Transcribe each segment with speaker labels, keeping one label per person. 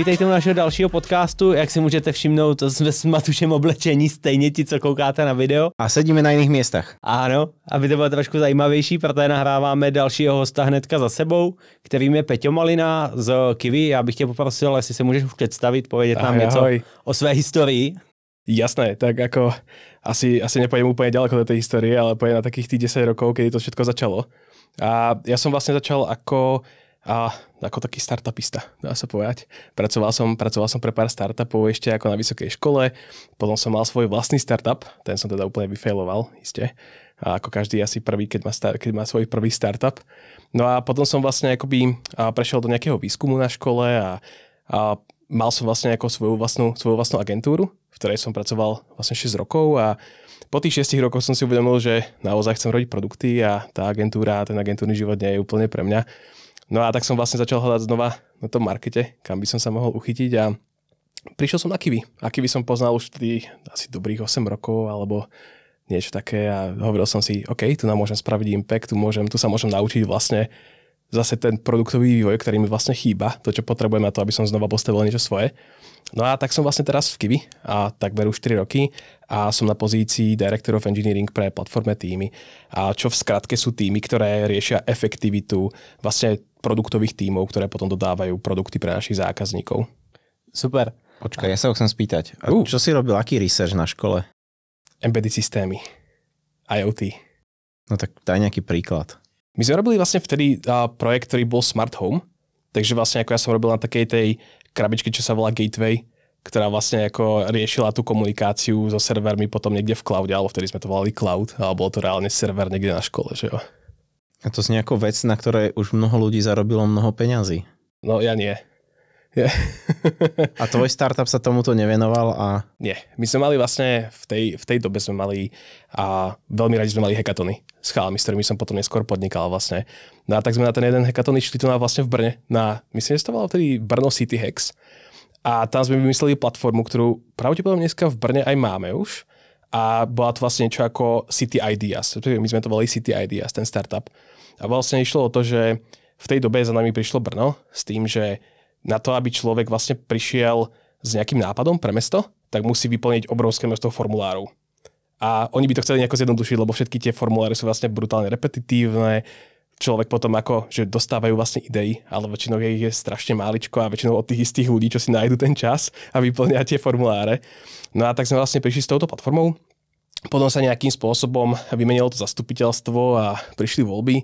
Speaker 1: Vítejte u našeho dalšího podcastu. Jak si můžete všimnout, to jsme s Matušem oblečení stejně ti, co koukáte na video.
Speaker 2: A sedíme na jiných miestach.
Speaker 1: Ano, aby to bylo trošku zajímavější, protože nahráváme dalšího hosta hnedka za sebou, kterým je Peťo Malina z Kiwi. Já bych tě poprosil, jestli se můžeš představit, povědět nám něco o své historii.
Speaker 3: Jasné, tak ako asi nepôjdem úplne ďaleko do tej histórie, ale pôjdem na takých tých 10 rokov, kedy to všetko začalo. A ja som vlastne začal ako taký startupista, dá sa povedať. Pracoval som pre pár startupov ešte ako na vysokej škole, potom som mal svoj vlastný startup, ten som teda úplne vyfailoval, iste. A ako každý asi prvý, keď má svoj prvý startup. No a potom som vlastne akoby prešiel do nejakého výskumu na škole a mal som vlastne ako svoju vlastnú agentúru, v ktorej som pracoval vlastne 6 rokov a po tých 6 rokoch som si uvedomil, že naozaj chcem robiť produkty a tá agentúra, ten agentúrny život nie je úplne pre mňa. No a tak som vlastne začal hľadať znova na tom markete, kam by som sa mohol uchytiť a prišiel som na Kiwi. A Kiwi som poznal už vtedy asi dobrých 8 rokov alebo niečo také a hovoril som si, OK, tu nám môžem spraviť impact, tu sa môžem naučiť vlastne zase ten produktový vývoj, ktorý mi vlastne chýba, to, čo potrebujem na to, aby som znova postavil niečo svoje. No a tak som vlastne teraz v Kiwi a takmer už 4 roky a som na pozícii Director of Engineering pre platformné týmy. A čo v skratke sú týmy, ktoré riešia efektivitu vlastne produktových tímov, ktoré potom dodávajú produkty pre našich zákazníkov.
Speaker 1: Super.
Speaker 2: Počkaj, ja sa ho chcem spýtať. A čo si robil, aký research na škole?
Speaker 3: Embedded systémy. IoT.
Speaker 2: No tak daj nejaký príklad.
Speaker 3: My sme robili vlastne vtedy projekt, ktorý bol Smart Home, takže vlastne ako ja som robil na takej tej krabičke, čo sa volá Gateway, ktorá vlastne ako riešila tú komunikáciu so servermi potom niekde v cloude, alebo vtedy sme to volali cloud, alebo bol to reálne server niekde na škole, že jo.
Speaker 2: A to je nejaká vec, na ktorej už mnoho ľudí zarobilo mnoho peňazí.
Speaker 3: No ja nie.
Speaker 2: A tvoj startup sa tomuto nevenoval a...
Speaker 3: Nie. My sme mali vlastne, v tej dobe sme mali a veľmi radi sme mali hackatony s chalami, s ktorými som potom neskôr podnikal vlastne. No a tak sme na ten jeden hackathon išli tu vlastne v Brne, myslím, že to volalo vtedy Brno City Hacks. A tam sme vymysleli platformu, ktorú pravdepodobne dneska v Brne aj máme už. A bola to vlastne niečo ako City Ideas. My sme to volali City Ideas, ten startup. A vlastne išlo o to, že v tej dobe za nami prišlo Brno s tým, že na to, aby človek vlastne prišiel s nejakým nápadom pre mesto, tak musí vyplniť obrovské množstvo formulárov. A oni by to chceli nejako zjednodušiť, lebo všetky tie formuláry sú vlastne brutálne repetitívne. Človek potom že dostávajú vlastne idei, ale väčšinou ich je strašne máličko a väčšinou od tých istých ľudí, čo si nájdu ten čas a vyplnia tie formuláre. No a tak sme vlastne prišli s touto platformou. Potom sa nejakým spôsobom vymenilo to zastupiteľstvo a prišli voľby.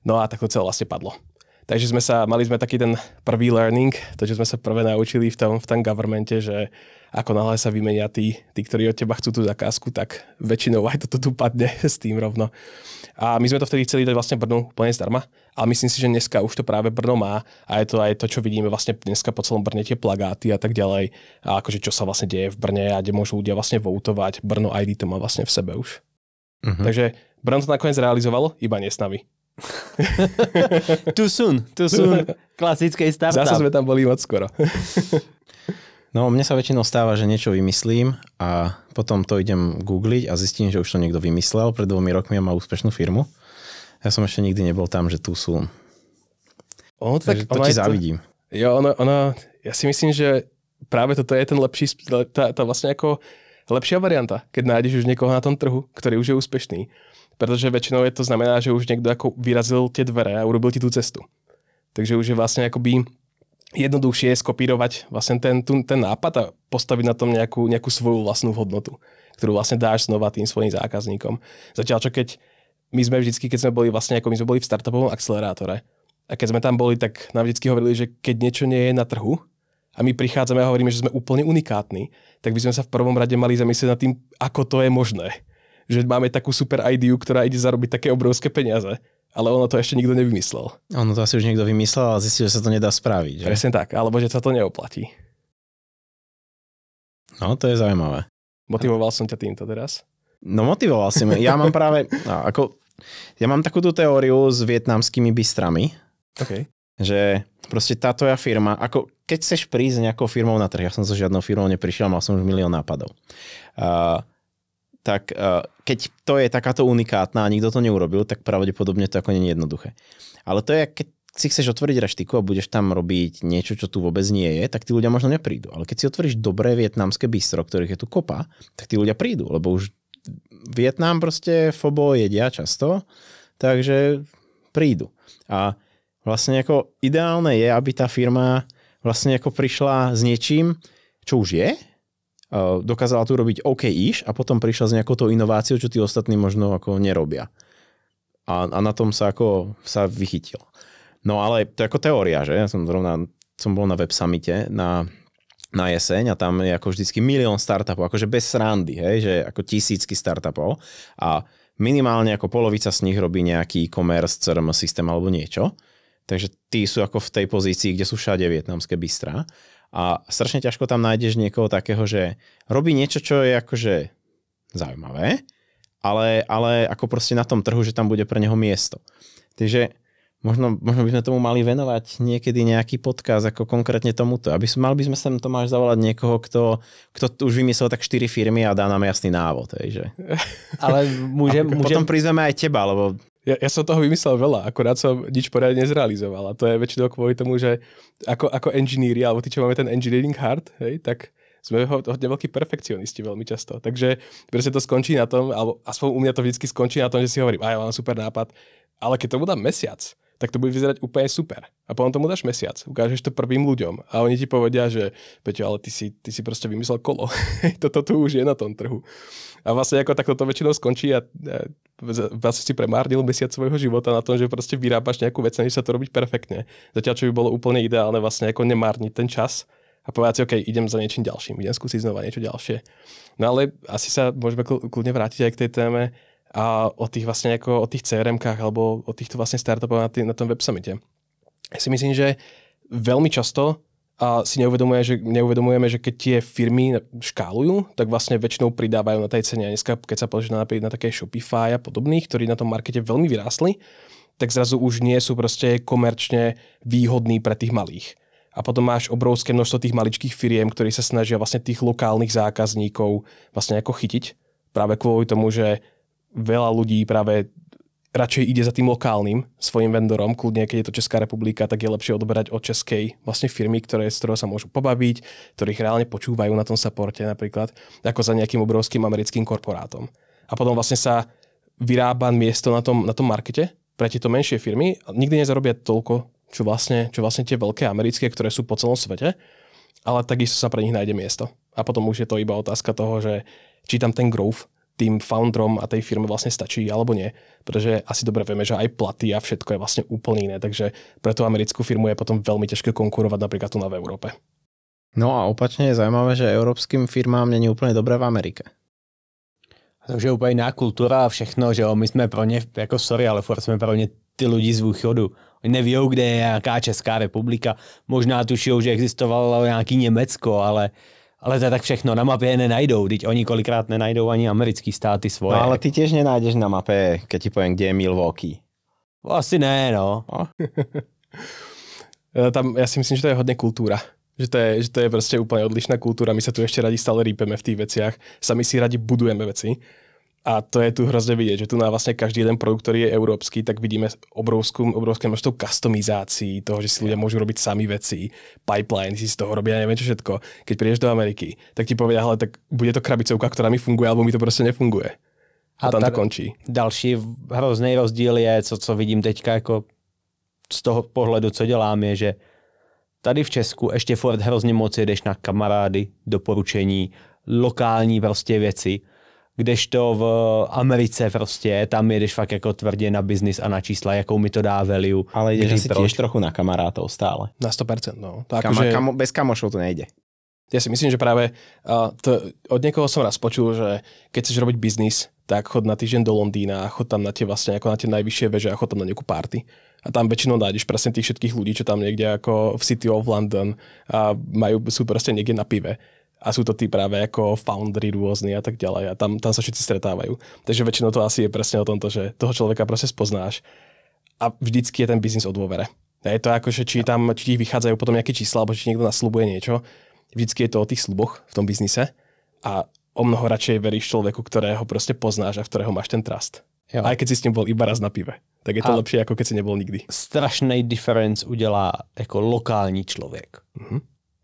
Speaker 3: No a tak to celé vlastne padlo. Takže mali sme taký ten prvý learning, to, čo sme sa prvé naučili v tom governmente, že ako náhle sa vymenia tí, ktorí od teba chcú tú zakázku, tak väčšinou aj toto tu padne s tým rovno. A my sme to vtedy chceli dať vlastne Brnu úplne zdarma, ale myslím si, že dneska už to práve Brno má a je to aj to, čo vidíme vlastne dneska po celom Brne, tie plagáty a tak ďalej. A akože čo sa vlastne deje v Brne a kde môžu ľudia vlastne voutovať. Brno ID to má vlastne v sebe už. Uh-huh. Takže Brno to nakoniec realizovalo, iba nie s nami.
Speaker 1: Too soon. Klasický startup.
Speaker 3: Zase sme tam boli moc skoro.
Speaker 2: No, mne sa väčšinou stáva, že niečo vymyslím a potom to idem googliť a zistím, že už to niekto vymyslel pred 2 rokmi a má úspešnú firmu. Ja som ešte nikdy nebol tam, že too soon. Takže to ti závidím.
Speaker 3: Jo, ja si myslím, že práve toto je ten lepší, tá vlastne ako lepšia varianta, keď nájdeš už niekoho na tom trhu, ktorý už je úspešný. Pretože väčšinou to znamená, že už niekto ako vyrazil tie dvere a urobil ti tú cestu. Takže už je vlastne akoby jednoduchšie skopírovať vlastne ten nápad a postaviť na tom nejakú svoju vlastnú hodnotu, ktorú vlastne dáš znova tým svojim zákazníkom. Zatiaľ čo keď my sme vždycky, keď sme boli vlastne ako my sme boli v startupovom akcelerátore a keď sme tam boli, tak nám vždycky hovorili, že keď niečo nie je na trhu a my prichádzame a hovoríme, že sme úplne unikátni, tak by sme sa v prvom rade mali zamyslieť nad tým, ako to je možné. Že máme takú super ideu, ktorá ide zarobiť také obrovské peniaze, ale ono to ešte nikto nevymyslel.
Speaker 2: Ono to asi už niekto vymyslel, ale zistil, že sa to nedá spraviť. Že?
Speaker 3: Presne tak, alebo že sa to neoplatí.
Speaker 2: No, to je zaujímavé.
Speaker 3: Motivoval som ťa týmto teraz?
Speaker 2: No, motivoval si ma. Ja mám práve, ja mám takúto teóriu s vietnamskými bistrami, že proste tá tvoja firma, keď chceš prísť s nejakou firmou na trh, ja som so žiadnou firmou neprišiel, mal som už milión nápadov. Tak keď to je takáto unikátna a nikto to neurobil, tak pravdepodobne to ako nie je jednoduché. Ale to je, keď si chceš otvoriť reštiku a budeš tam robiť niečo, čo tu vôbec nie je, tak tí ľudia možno neprídu. Ale keď si otvoríš dobré vietnamské bistro, ktorých je tu kopa, tak tí ľudia prídu, lebo už Vietnam proste fobo jedia často, takže prídu. A vlastne ako ideálne je, aby tá firma vlastne ako prišla s niečím, čo už je, dokázala tu robiť OK-ish a potom prišla s nejakou tou inováciou, čo tí ostatní možno ako nerobia. A na tom sa vychytil. No ale to je ako teória, že? Ja som bol na Web Summite na jeseň a tam je ako vždycky 1 000 000 startupov, akože bez srandy, hej, že ako tisícky startupov a minimálne ako polovica z nich robí nejaký e-commerce, CRM systém alebo niečo. Takže tí sú ako v tej pozícii, kde sú všade vietnamské bistrá a strašne ťažko tam nájdeš niekoho takého, že robí niečo, čo je akože zaujímavé, ale ako proste na tom trhu, že tam bude pre neho miesto. Takže možno by sme tomu mali venovať niekedy nejaký podcast ako konkrétne tomuto. Mali by sme sem Tomáš zavolať niekoho, kto už vymyslel tak 4 firmy a dá nám jasný návod. Hej, že?
Speaker 1: Ale môžem...
Speaker 2: Potom prizveme aj teba, lebo...
Speaker 3: Ja som toho vymyslel veľa, akorát som nič poriadne nezrealizoval. A to je väčšinou kvôli tomu, že ako engineeri, alebo tí, čo máme ten engineering heart, hej, tak sme hodne veľkí perfekcionisti veľmi často. Takže proste to skončí na tom, alebo aspoň u mňa to vždycky skončí na tom, že si hovorím, ja mám super nápad, ale keď tomu dám mesiac, tak to bude vyzerať úplne super. A potom tomu dáš mesiac, ukážeš to prvým ľuďom a oni ti povedia, že Peťo, ale ty si proste vymyslel kolo. Toto tu už je na tom trhu. A vlastne ako takto to väčšinou skončí a vlastne si premárnil mesiac svojho života na tom, že proste vyrábaš nejakú vec, než sa to robiť perfektne. Zatiaľ, čo by bolo úplne ideálne vlastne ako nemárniť ten čas a povedať si, OK, idem za niečím ďalším, idem skúsiť znova niečo ďalšie. No ale asi sa môžeme kľudne vrátiť aj k tej téme a o tých vlastne ako o tých CRM-kách alebo o týchto vlastne startupov na tom Web Summite. Ja si myslím, že veľmi často si neuvedomujeme, že keď tie firmy škálujú, tak vlastne väčšinou pridávajú na tej cene. A dneska, keď sa pozrieš na také Shopify a podobných, ktorí na tom markete veľmi vyrástli, tak zrazu už nie sú proste komerčne výhodní pre tých malých. A potom máš obrovské množstvo tých maličkých firiem, ktorí sa snažia vlastne tých lokálnych zákazníkov vlastne ako chytiť. Práve kvôli tomu, že veľa ľudí práve radšej ide za tým lokálnym svojim vendorom, kľudne keď je to Česká republika, tak je lepšie odoberať od českej vlastne firmy, z ktorého sa môžu pobaviť, ktorých reálne počúvajú na tom supporte napríklad, ako za nejakým obrovským americkým korporátom. A potom vlastne sa vyrába miesto na tom markete pre tieto menšie firmy. Nikdy nezarobia toľko, čo vlastne tie veľké americké, ktoré sú po celom svete, ale takisto sa pre nich nájde miesto. A potom už je to iba otázka toho, že či tam ten growth tým founderom a tej firme vlastne stačí, alebo nie. Pretože asi dobre vieme, že aj platy a všetko je vlastne úplne iné, takže pre tú americkú firmu je potom veľmi ťažké konkurovať napríklad tu v Európe.
Speaker 2: No a opačne je zaujímavé, že európskym firmám není úplne dobré v Amerike.
Speaker 1: Takže je úplně jiná kultura a všechno, že jo, my jsme pro ně, jako sorry, ale furt jsme pro ně ty lidi z východu. Oni neví, kde je nějaká Česká republika, možná tušijou, že existovalo nějaký Německo, ale to je tak všechno, na mapě je nenajdou, teď oni kolikrát nenajdou ani americký státy svoje.
Speaker 2: No ale ty tiež nenájdeš na mape, keď ti poviem, kde je Milwaukee.
Speaker 1: Asi ne, no.
Speaker 3: Tam, ja si myslím, že to je hodne kultúra. Že to je proste úplne odlišná kultúra. My sa tu ešte radi stále rýpeme v tých veciach. Sami si radi budujeme veci. A to je tu hrozne vidieť, že tu na vlastne každý jeden produkt, ktorý je európsky, tak vidíme obrovské množstvo customizácií, toho, že si ľudia môžu robiť sami veci, pipeline si z toho robia, neviem čo všetko. Keď prídeš do Ameriky, tak ti povedia, ale tak bude to krabicovka, ktorá mi funguje, alebo mi to proste nefunguje. A tam to končí.
Speaker 1: Další hrozný rozdíl je, co vidím teďka jako z toho pohledu, co dělám, je, že tady v Česku ještě furt hrozně moc jedeš na kamarády, doporučení, lokální prostě věci, kdežto v Americe prostě tam jedeš fakt jako tvrdě na biznis a na čísla, jakou mi to dá value.
Speaker 2: Ale ideš asi tiež trochu na kamarátov stále.
Speaker 3: Na 100%, no.
Speaker 2: Bez kamošov to nejde.
Speaker 3: Ja si myslím, že práve od niekoho som raz počul, že keď chceš robiť biznis, tak chod na týždeň do Londýna a chod tam na tie vlastne ako na tie najvyššie veže a chod tam na nejakú party. A tam väčšinou nájdeš presne tých všetkých ľudí, čo tam niekde ako v City of London a sú proste niekde na pive. A sú to tí práve ako foundry rôzni a tak ďalej. A tam sa všetci stretávajú. Takže väčšinou to asi je presne o tomto, že toho človeka proste spoznáš. A vždycky je ten biznis o dôvere. A je to ako, že či ti vychádzajú potom nejaké čísla, alebo či niekto nasľubuje niečo. Vždycky je to o tých sľuboch v tom biznise. A o mnoho radšej veríš človeku, ktorého proste poznáš a v ktorého máš ten trust. Jo. Aj keď si s ním bol iba raz na pive. tak je to lepšie, ako keď si nebol nikdy.
Speaker 1: Strašný difference udělá jako lokální člověk.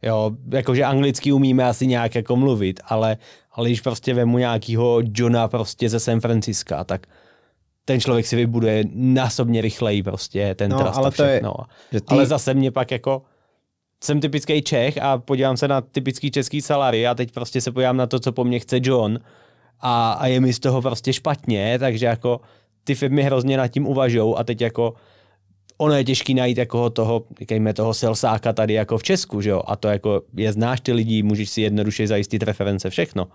Speaker 1: Jo, jakože anglicky umíme asi nějak jako mluvit, ale když prostě vemu nějakýho Johna prostě ze San Francisca, tak ten člověk si vybuduje násobně rychleji prostě ten trust a všechno. Ale zase mě pak jako jsem typický Čech a podívám se na typický český salary a teď prostě se podívám na to, co po mně chce John a je mi z toho prostě špatně, takže jako ty firmy hrozně nad tím uvažujou a teď jako ono je těžký najít jako toho salesáka tady jako v Česku, že jo? A to jako je znáš ty lidi, můžeš si jednoduše zajistit reference, všechno.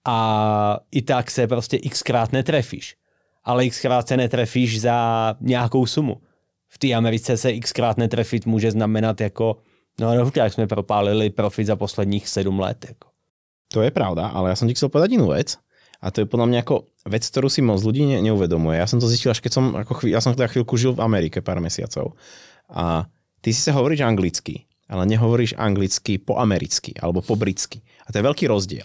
Speaker 1: A i tak se prostě xkrát netrefíš. Ale xkrát se netrefíš za nějakou sumu. V té Americe se xkrát netrefit může znamenat jako, jak jsme propálili profit za posledních 7 let. Jako.
Speaker 2: To je pravda, ale ja som ti chcel povedať inú vec. A to je podľa mňa ako vec, ktorú si moc ľudí neuvedomuje. Ja som to zistil, až keď som, ja som teda chvíľku žil v Amerike pár mesiacov. A ty si sa hovoríš anglicky, ale nehovoríš anglicky po americky alebo po britsky. A to je veľký rozdiel.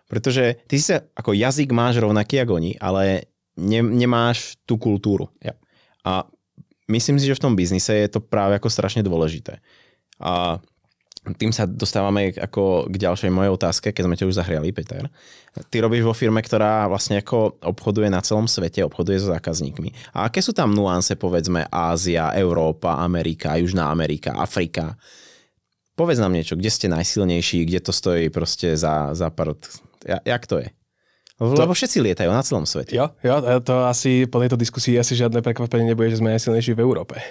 Speaker 2: Pretože ty si sa ako jazyk máš rovnaký ako oni, ale nemáš tú kultúru.
Speaker 1: Ja.
Speaker 2: A myslím si, že v tom biznise je to práve ako strašne dôležité. A tým sa dostávame ako k ďalšej mojej otázke, keď sme ťa už zahriali, Peter. Ty robíš vo firme, ktorá vlastne ako obchoduje na celom svete, obchoduje so zákazníkmi. A aké sú tam nuance, povedzme, Ázia, Európa, Amerika, Južná Amerika, Afrika? Povedz nám niečo, kde ste najsilnejší, kde to stojí proste za prd. Jak to je? Lebo všetci lietajú na celom svete.
Speaker 3: Jo, to asi po tejto diskusii asi žiadne prekvapenie nebude, že sme najsilnejší v Európe.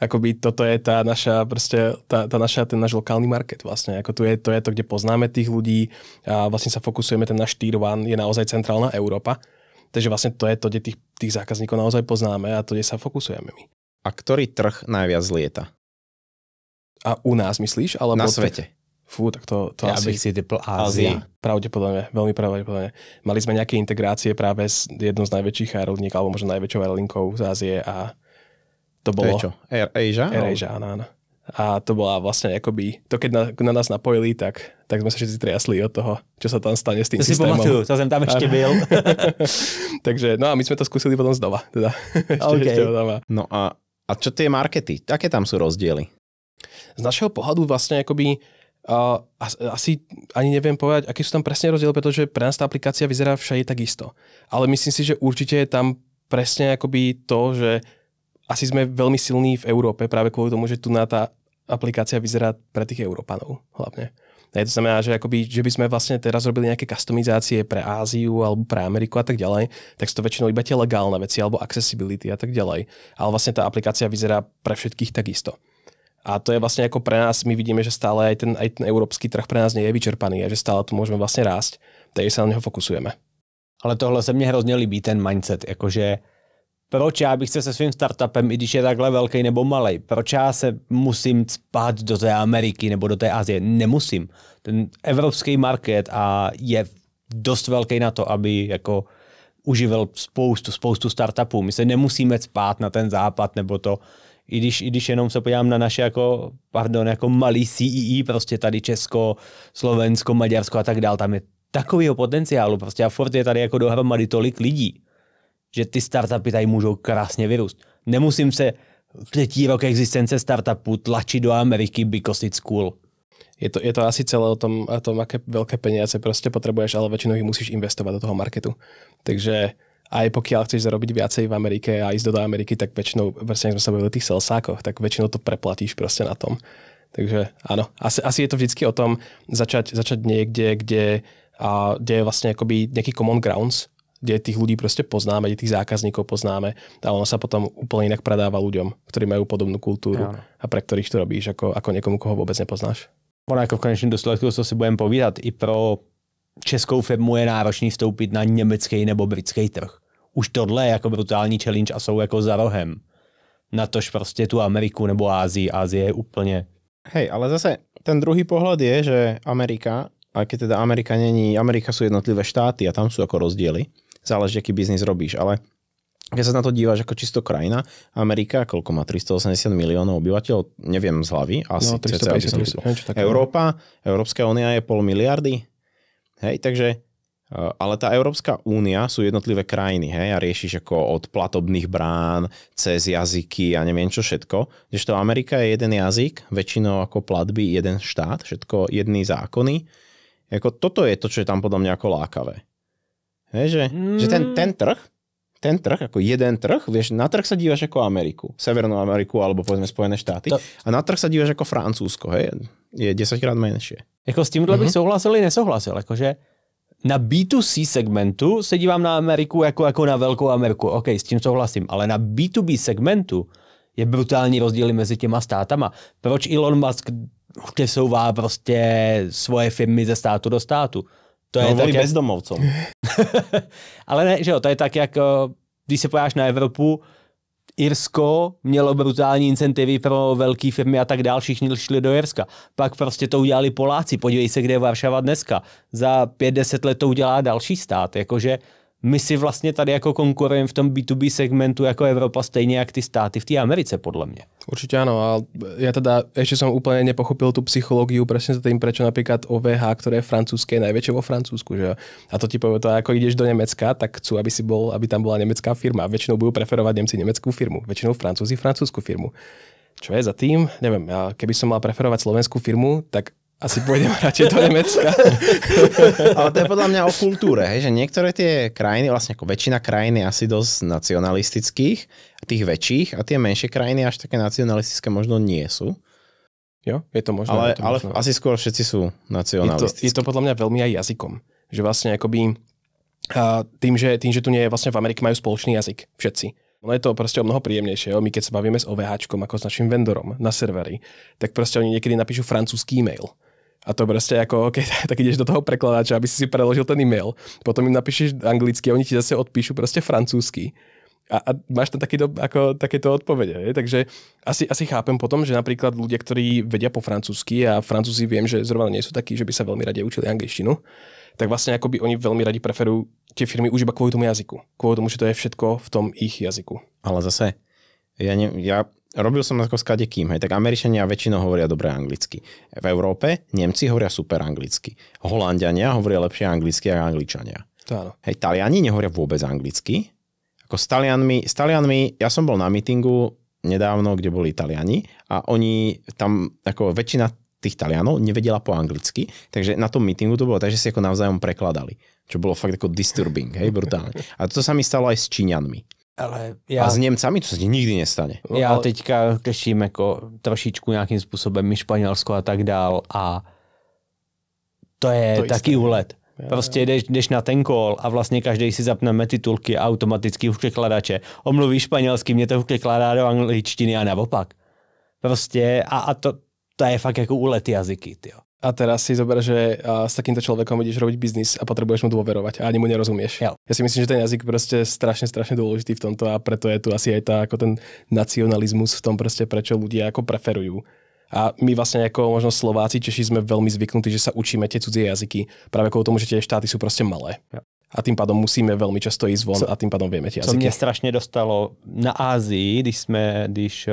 Speaker 3: Akoby toto je tá naša, proste, ten náš lokálny market vlastne. Ako to je to, kde poznáme tých ľudí a vlastne sa fokusujeme, ten náš tier 1 je naozaj centrálna Európa. Takže vlastne to je to, kde tých zákazníkov naozaj poznáme a to, kde sa fokusujeme my.
Speaker 2: A ktorý trh najviac lieta?
Speaker 3: A u nás myslíš? Alebo
Speaker 2: na svete.
Speaker 3: Fú, tak to
Speaker 1: ja
Speaker 3: asi...
Speaker 1: bych si typl Ázia.
Speaker 3: Pravdepodobne, veľmi pravdepodobne. Mali sme nejaké integrácie práve s jednou z najväčších aerolíniek, alebo možno najväčšou aerolinkou z Ázie a to bolo...
Speaker 2: To je čo? AirAsia?
Speaker 3: AirAsia, áno. A to bola vlastne akoby, to keď na nás napojili, tak sme sa všetci triasli od toho, čo sa tam stane s tým systémom.
Speaker 1: To si pamatuju, to som tam ešte byl.
Speaker 3: Takže, no a my sme to skúsili potom znova. Teda. Ešte
Speaker 2: no a čo tie markety? Aké tam sú rozdiely?
Speaker 3: Z našeho pohľadu vlastne akoby asi ani neviem povedať, aký sú tam presne rozdiely, pretože pre nás tá aplikácia vyzerá všade takisto. Ale myslím si, že určite je tam presne akoby to, že asi sme veľmi silní v Európe práve kvôli tomu, že tu na tá aplikácia vyzerá pre tých Európanov hlavne. To znamená, že, akoby, že by sme vlastne teraz robili nejaké customizácie pre Áziu alebo pre Ameriku a tak ďalej, tak sú to väčšinou iba tie legálne veci alebo accessibility a tak ďalej. Ale vlastne tá aplikácia vyzerá pre všetkých takisto. A to je vlastne ako pre nás, my vidíme, že stále aj ten európsky trh pre nás nie je vyčerpaný a že stále tu môžeme vlastne rásť, takže sa na neho fokusujeme.
Speaker 1: Ale tohle se mně hrozně líbí, ten mindset, jakože proč já bych se svým startupem, i když je takhle velký nebo malej, proč já se musím spát do té Ameriky nebo do té Asie? Nemusím. Ten evropský market je dost velký na to, aby jako uživil spoustu startupů. My se nemusíme spát na ten západ nebo to, i když jenom se podívám na naše jako malý CEE, prostě tady Česko, Slovensko, Maďarsko a tak dál, tam je takovýho potenciálu prostě a furt je tady jako dohromady tolik lidí, že ty startupy tady můžou krásně vyrůst. Nemusím se 3. rok existence startupu tlačit do Ameriky, because it's cool.
Speaker 3: Je to asi celé o tom, aké veľké peniaze proste potrebuješ, ale väčšinou ich musíš investovať do toho marketu. Takže aj pokiaľ chceš zarobiť viacej v Amerike a ísť do Ameriky, tak väčšinou, vlastne sme sa bavili o tých salesákoch, tak väčšinou to preplatíš proste na tom. Takže áno, asi je to vždycky o tom začať niekde, kde je vlastne akoby nejaký common grounds, kde tých ľudí proste poznáme, kde tých zákazníkov poznáme a ono sa potom úplne inak predáva ľuďom, ktorí majú podobnú kultúru a pre ktorých to robíš ako niekomu, koho vôbec nepoznáš.
Speaker 1: Ono jako v konečném důsledku, co si budeme povídat, i pro českou firmu je náročný vstoupit na německý nebo britský trh. Už tohle je jako brutální challenge a jsou jako za rohem. Natož prostě tu Ameriku nebo Ázii. Ázie je úplně...
Speaker 2: Hej, ale zase ten druhý pohľad je, že Amerika, aj keď teda Amerika sú jednotlivé štáty a tam sú ako rozdiely. Záleží, aký biznis robíš, ale keď sa na to díváš ako čisto krajina, Amerika, koľko má? 380 miliónov obyvateľov? Neviem z hlavy. Asi
Speaker 3: 350.
Speaker 2: Európa, Európska únia je 500 miliardy. Hej, takže Ale tá Európska únia sú jednotlivé krajiny, hej, a riešiš ako od platobných brán, cez jazyky a neviem čo všetko. Kdežto Amerika je jeden jazyk, väčšinou ako platby jeden štát, všetko jedný zákony. Ako toto je to, čo je tam podľa mňa ako lákavé. Hej, že ten trh, ako jeden trh, vieš, na trh sa dívaš ako Ameriku, Severnú Ameriku alebo povedzme Spojené štáty a na trh sa dívaš ako Francúzsko, hej, je 10-krát menšie.
Speaker 1: Jako s tímhle bych souhlasil i nesouhlasil, jakože na B2C segmentu se dívám na Ameriku jako na velkou Ameriku. OK, s tím souhlasím, ale na B2B segmentu je brutální rozdíly mezi těma státama. Proč Elon Musk přesouvá prostě svoje firmy ze státu do státu? To je tak,
Speaker 2: bezdomovcom.
Speaker 1: Ale ne, že jo, to je tak, jak když se pojáš na Evropu, Irsko mělo brutální incentivy pro velké firmy a tak dál, všichni šli do Irska. Pak prostě to udělali Poláci, podívej se, kde je Varšava dneska. Za 5-10 let to udělá další stát, jakože my si vlastně tady jako konkurujeme v tom B2B segmentu jako Evropa stejně jak ty státy v té Americe, podle mě.
Speaker 3: Určite áno, ale ja teda ešte som úplne nepochopil tú psychológiu presne za tým, prečo napríklad OVH, ktoré je francúzske, je najväčšie vo Francúzsku, že? A to ti povie to, ako ideš do Nemecka, tak chcú, aby tam bola nemecká firma. Väčšinou budú preferovať Nemci nemeckú firmu, väčšinou Francúzi francúzsku firmu. Čo je za tým? Neviem, ja keby som mal preferovať slovenskú firmu, tak asi pôjdem radšej do Nemecka.
Speaker 2: Ale to je podľa mňa o kultúre, hej, že niektoré tie krajiny, vlastne ako väčšina krajín je asi dosť nacionalistických, tých väčších, a tie menšie krajiny až také nacionalistické možno nie sú.
Speaker 3: Jo, je to možné.
Speaker 2: Ale asi skôr všetci sú nacionalistickí.
Speaker 3: Je to podľa mňa veľmi aj jazykom. Že vlastne akoby tým, že tu nie je, vlastne v Amerike majú spoločný jazyk všetci. No je to proste o mnoho príjemnejšie. Jo? My keď sa bavíme s OVHčkom ako s našim vendorom na serveri, tak proste oni niekedy napíšu francúzsky e-mail. A to proste ako, OK, tak ideš do toho prekladača, aby si preložil ten e-mail. Potom im napíšeš anglicky a oni ti zase odpíšu proste francúzsky. A máš tam takéto odpovede. Je? Takže asi chápem potom, že napríklad ľudia, ktorí vedia po francúzsky a Francúzi viem, že zrovna nie sú takí, že by sa veľmi radi učili angličtinu, tak vlastne akoby oni veľmi radi preferujú tie firmy už iba kvôli tomu jazyku. Kvôli tomu, že to je všetko v tom ich jazyku.
Speaker 2: Ale zase, ja robil som ako s kadekým, hej, tak Američania väčšinou hovoria dobre anglicky. V Európe Nemci hovoria super anglicky. Holanďania hovoria lepšie anglicky ako Angličania.
Speaker 3: To áno.
Speaker 2: Hej, Taliani nehovoria vôbec anglicky. Ako s Talianmi, ja som bol na meetingu nedávno, kde boli Taliani a oni tam, ako väčšina tých Talianov nevedela po anglicky, takže na tom meetingu to bolo tak, že si ako navzájom prekladali, čo bolo fakt ako disturbing, hej, brutálne. A to sa mi stalo aj s Číňanmi. A s Němcami to se nikdy nestane.
Speaker 1: Já teďka řeším jako trošičku nějakým způsobem i Španělsko a tak dál a to je to taky úlet. Prostě jdeš na ten call a vlastně každý si zapneme titulky automaticky v překladače. Omluví španělsky, mě to překládá do angličtiny a naopak. Prostě a to je fakt jako úlet jazyky, tyjo.
Speaker 3: A teraz si zober, že s takýmto človekom ideš robiť biznis a potrebuješ mu dôverovať a ani mu nerozumieš.
Speaker 1: Jo.
Speaker 3: Ja si myslím, že ten jazyk proste je strašne dôležitý v tomto a preto je tu asi aj ako ten nacionalizmus v tom proste, prečo ľudia ako preferujú. A my vlastne ako možno Slováci, Češi sme veľmi zvyknutí, že sa učíme tie cudzie jazyky práve kvôli tomu, že tie štáty sú proste malé. Jo. A tým pádom musíme veľmi často ísť von a tým pádom vieme tie jazyky.
Speaker 1: Co mě strašně dostalo na Ázii, když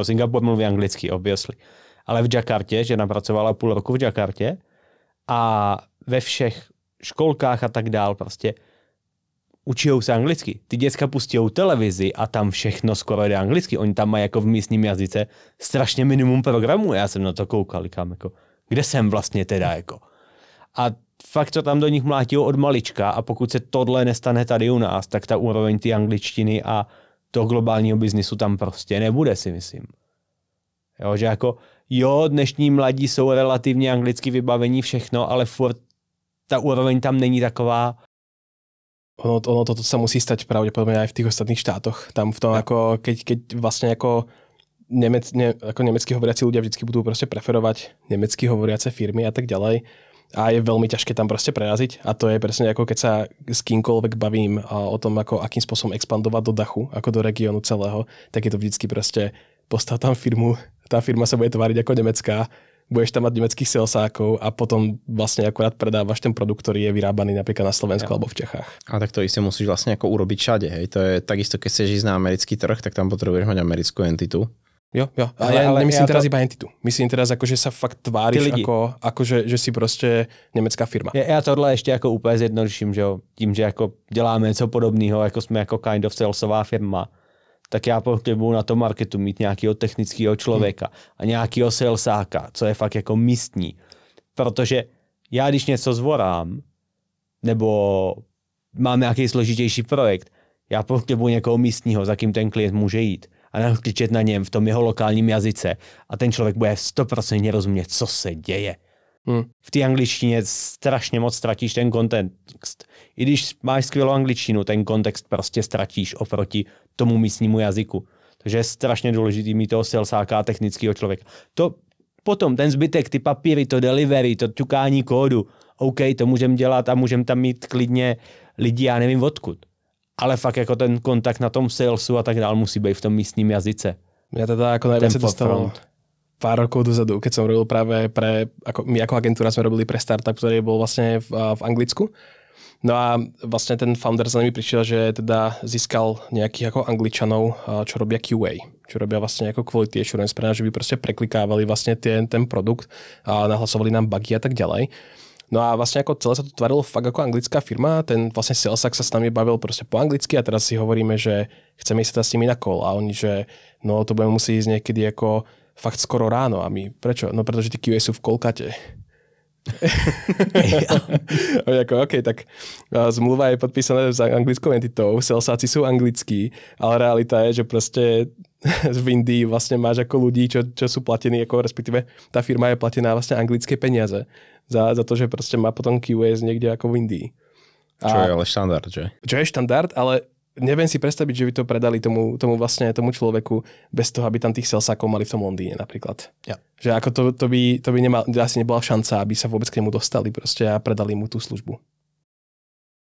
Speaker 1: Singapur mluví anglicky, obviously. Ale v Jakartě, že napracovala půl roku v Jakartě a ve všech školkách a tak dál prostě učijou se anglicky. Ty děcka pustijou televizi a tam všechno skoro jde anglicky. Oni tam mají jako v místním jazyce strašně minimum programů. Já jsem na to koukal, říkám, jako, kde jsem vlastně teda jako. A fakt to tam do nich mlátí od malička a pokud se tohle nestane tady u nás, tak ta úroveň ty angličtiny a toho globálního biznisu tam prostě nebude, si myslím. Jo, že jako dnešní mladí jsou relativně anglicky vybavení všechno, ale furt ta úroveň tam není taková.
Speaker 3: Ono toto sa musí stať pravdepodobne aj v tých ostatných štátoch. Tam v tom, ako keď vlastne ako nemecky hovoriaci ľudia vždycky budú proste preferovať nemecky hovoriace firmy a tak ďalej. A je veľmi ťažké tam proste preraziť. A to je presne ako keď sa s kýmkoľvek bavím o tom, ako akým spôsobom expandovať do dachu, ako do regiónu celého, tak je to vždycky proste postav tam firmu, tá firma sa bude tváriť ako nemecká, budeš tam mať nemeckých salesákov a potom vlastne akurát predávaš ten produkt, ktorý je vyrábaný napríklad na Slovensku alebo v Čechách.
Speaker 2: A tak to isté musíš vlastne ako urobiť všade. Hej. To je takisto, keď chceš ísť na americký trh, tak tam potrebuješ mať americkú entitu.
Speaker 3: Jo. Ale ja nemyslím teraz iba entitu. Myslím teraz, že sa fakt tváriš že si prostě německá firma.
Speaker 1: Já tohle ještě jako úplně zjednoduším, že jo. Tím, že jako děláme něco podobného, jako jsme jako kind of salesová firma, tak já potřebuji na tom marketu mít nějakého technického člověka a nějakého salesáka, co je fakt jako místní. Protože já, když něco zvorám, nebo mám nějaký složitější projekt, já potřebuji někoho místního, za kým ten klient může jít a nakličet na něm v tom jeho lokálním jazyce a ten člověk bude 100% rozumět, co se děje. V té angličtině strašně moc ztratíš ten kontext. I když máš skvělou angličtinu, ten kontext prostě ztratíš oproti tomu místnímu jazyku. Takže je strašně důležitý mít toho salesáka a technického člověka. To potom ten zbytek, ty papíry, to delivery, to ťukání kódu, OK, to můžeme dělat a můžeme tam mít klidně lidi, já nevím odkud. Ale fakt jako ten kontakt na tom salesu a tak dál musí být v tom místním jazyce.
Speaker 3: Mňa teda ako najviac dostalo pár rokov dozadu, keď som robil práve my ako agentúra sme robili pre startup, ktorý bol vlastne v Anglicku. No a vlastne ten founder za nami prišiel, že teda získal nejakých ako Angličanov, čo robia QA, čo robia vlastne ako quality assurance pre nás, že by proste preklikávali vlastne ten produkt a nahlasovali nám bugy a tak ďalej. No a vlastne ako celé sa to tvarilo fakt ako anglická firma, ten vlastne salesak sa s nami bavil proste po anglicky a teraz si hovoríme, že chceme ísť teda s nimi na call a oni, že no to budeme musieť ísť niekedy ako fakt skoro ráno a my, prečo? No pretože tí QA sú v Kolkate. OK, tak zmluva je podpísaná s anglickou entitou, salesáci sú anglickí, ale realita je, že proste v Indii vlastne máš ako ľudí, čo sú platení, ako respektíve tá firma je platená vlastne anglické peniaze za to, že proste má potom QS niekde ako v Indii.
Speaker 2: Čo je ale štandard, že? Čo
Speaker 3: je štandard, ale neviem si predstaviť, že by to predali tomu človeku bez toho, aby tam tých salesákov mali v tom Londýne napríklad. Ja. Že ako to by asi nebola šanca, aby sa vôbec k nemu dostali proste a predali mu tú službu.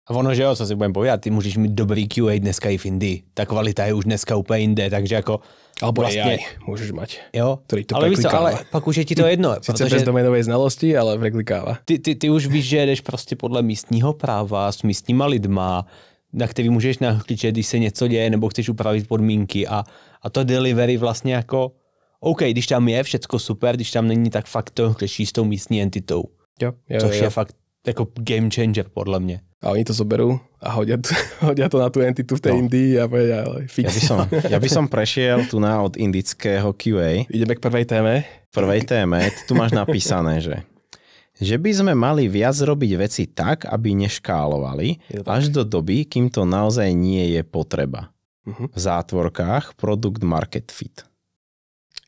Speaker 1: A ono, že jo, co si budeme povědět, ty můžeš mít dobrý QA dneska i v Indii. Ta kvalita je už dneska úplně jinde, takže jako
Speaker 3: alebo vlastně... AI můžeš mať,
Speaker 1: jo,
Speaker 3: který to
Speaker 1: ale
Speaker 3: preklikáva.
Speaker 1: Ale pak už je ti to jedno.
Speaker 3: Sice bez doménovej znalosti, ale preklikáva.
Speaker 1: Ty už víš, že jdeš prostě podle místního práva s místníma lidma, na který můžeš nakličet, když se něco děje, nebo chceš upravit podmínky a to delivery vlastně jako OK, když tam je všecko super, když tam není, tak fakt to řeší s tou místní entitou.
Speaker 3: Jo,
Speaker 1: což je fakt jako game changer podle mě.
Speaker 3: A oni to zoberú a hodia to na tú entitu v tej Indii a povedia, ale fix.
Speaker 2: Ja by som prešiel tu od indického QA.
Speaker 3: Ideme k prvej téme.
Speaker 2: Ty tu máš napísané, že by sme mali viac robiť veci tak, aby neškálovali až do doby, kým to naozaj nie je potreba. V zátvorkách product market fit.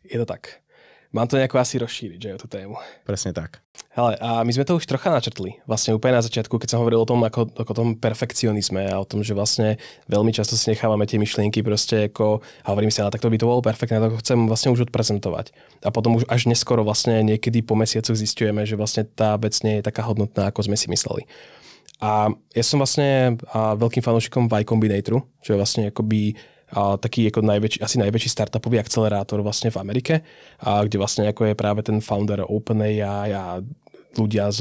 Speaker 3: Je to tak. Mám to nejako asi rozšíriť, že tú tému.
Speaker 2: Presne tak.
Speaker 3: Hele, a my sme to už trocha načrtli. Vlastne úplne na začiatku, keď som hovoril o tom, ako tom perfekcionizme a o tom, že vlastne veľmi často si nechávame tie myšlienky proste ako, a hovorím si, ale tak to by to bolo perfektné, to chcem vlastne už odprezentovať. A potom už až neskoro vlastne niekedy po mesiacoch zisťujeme, že vlastne tá vec nie je taká hodnotná, ako sme si mysleli. A ja som vlastne veľkým fanúšikom Y Combinatoru, čo je vlastne akoby taký ako asi najväčší startupový akcelerátor vlastne v Amerike, kde vlastne ako je práve ten founder OpenAI a ľudia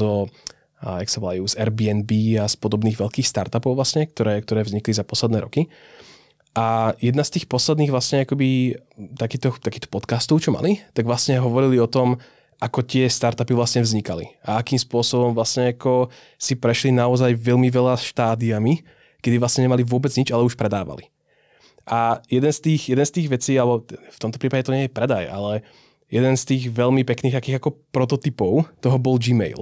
Speaker 3: jak sa volajú, z Airbnb a z podobných veľkých startupov vlastne, ktoré vznikli za posledné roky. A jedna z tých posledných vlastne akoby takýchto podcastov, čo mali, tak vlastne hovorili o tom, ako tie startupy vlastne vznikali a akým spôsobom vlastne ako si prešli naozaj veľmi veľa štádiami, kedy vlastne nemali vôbec nič, ale už predávali. A jeden z tých vecí, alebo v tomto prípade to nie je predaj, ale jeden z tých veľmi pekných akých ako prototypov toho bol Gmail.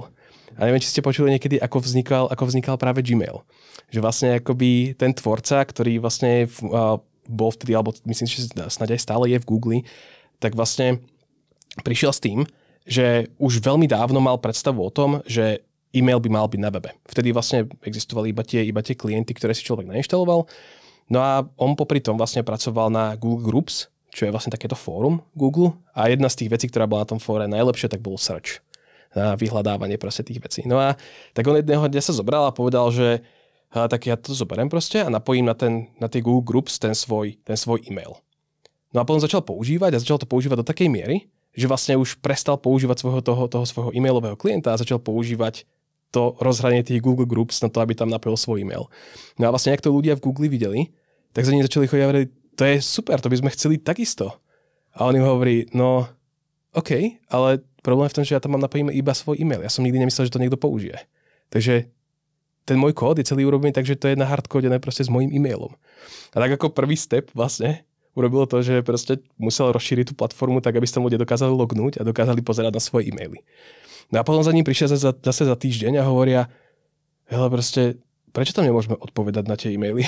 Speaker 3: A neviem, či ste počuli niekedy, ako vznikal práve Gmail. Že vlastne akoby ten tvorca, ktorý vlastne bol vtedy, alebo myslím, že snáď aj stále je v Google, tak vlastne prišiel s tým, že už veľmi dávno mal predstavu o tom, že e-mail by mal byť na webe. Vtedy vlastne existovali iba tie klienty, ktoré si človek nainštaloval. No a on popri tom vlastne pracoval na Google Groups, čo je vlastne takéto fórum Google. A jedna z tých vecí, ktorá bola na tom fóre najlepšia, tak bol search. Na vyhľadávanie proste tých vecí. No a tak on jedného dňa sa zobral a povedal, že tak ja to zoberiem proste a napojím na tie Google Groups ten svoj e-mail. No a potom začal to používať do takej miery, že vlastne už prestal používať toho svojho e-mailového klienta a začal používať to rozhranie tých Google Groups na to, aby tam napojil svoj e-mail. No a vlastne, ak to ľudia v Google videli, tak za ním začali chodiť a hovorili, to je super, to by sme chceli takisto. A on im hovorí, no OK, ale problém je v tom, že ja tam mám napojený iba svoj e-mail. Ja som nikdy nemyslel, že to niekto použije. Takže ten môj kód je celý urobený tak, že to je nahardkodené proste s mojím e-mailom. A tak ako prvý step vlastne urobilo to, že proste musel rozšíriť tú platformu tak, aby sa tam ľudia dokázali lognúť a dokázali pozerať na svoje e-maily. No a potom za ním prišiel zase za týždeň a hovoria, hele proste, prečo tam nemôžeme odpovedať na tie e-maily?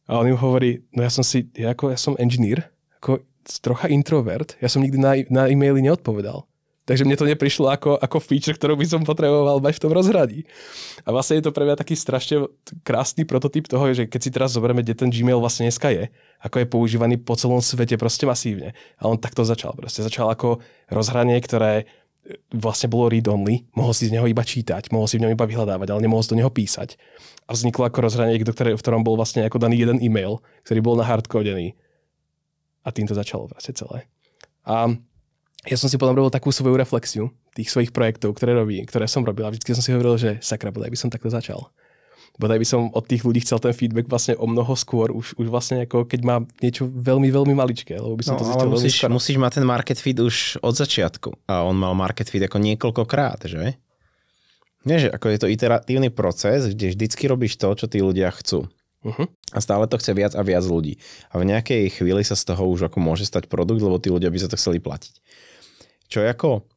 Speaker 3: A on im hovorí, no ja som engineer, ako trocha introvert, ja som nikdy na e-maily neodpovedal. Takže mne to neprišlo ako feature, ktorú by som potreboval mať v tom rozhradí. A vlastne je to pre mňa taký strašne krásny prototyp toho, že keď si teraz zoberieme, kde ten Gmail vlastne dneska je, ako je používaný po celom svete proste masívne. A on takto začal. Proste začal ako rozhranie, ktoré vlastne bolo read-only, mohol si z neho iba čítať, mohol si v ňom iba vyhľadávať, ale nemohol si do neho písať. A vzniklo ako rozhranie, v ktorom bol vlastne ako daný jeden e-mail, ktorý bol nahardcodený. A tým to začalo vlastne celé. A ja som si potom robil takú svoju reflexiu tých svojich projektov, ktoré som robil. A vždycky som si hovoril, že sakra, bodaj by som takto začal. Bodaj by som od tých ľudí chcel ten feedback vlastne o mnoho skôr, už vlastne ako keď má niečo veľmi, veľmi maličké, lebo by som to zistil veľmi skoro.
Speaker 2: Musíš mať ten market fit už od začiatku. A on mal market fit ako niekoľkokrát, že? Nie, že ako je to iteratívny proces, kde vždycky robíš to, čo tí ľudia chcú. Uh-huh. A stále to chce viac a viac ľudí. A v nejakej chvíli sa z toho už ako môže stať produkt, lebo tí ľudia by za to chceli platiť. Čo je ako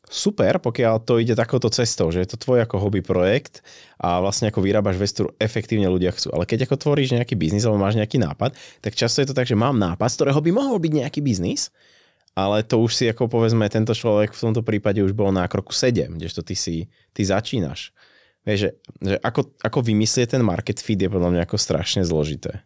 Speaker 2: super, pokiaľ to ide takouto cestou, že je to tvoj ako hobby projekt a vlastne ako vyrábaš vec, ktorú efektívne ľudia chcú. Ale keď ako tvoríš nejaký biznis alebo máš nejaký nápad, tak často je to tak, že mám nápad, z ktorého by mohol byť nejaký biznis, ale to už si ako povedzme tento človek v tomto prípade už bol na kroku 7, kdežto ty začínaš. Vieš, že ako vymyslieť ten market fit je podľa mňa ako strašne zložité.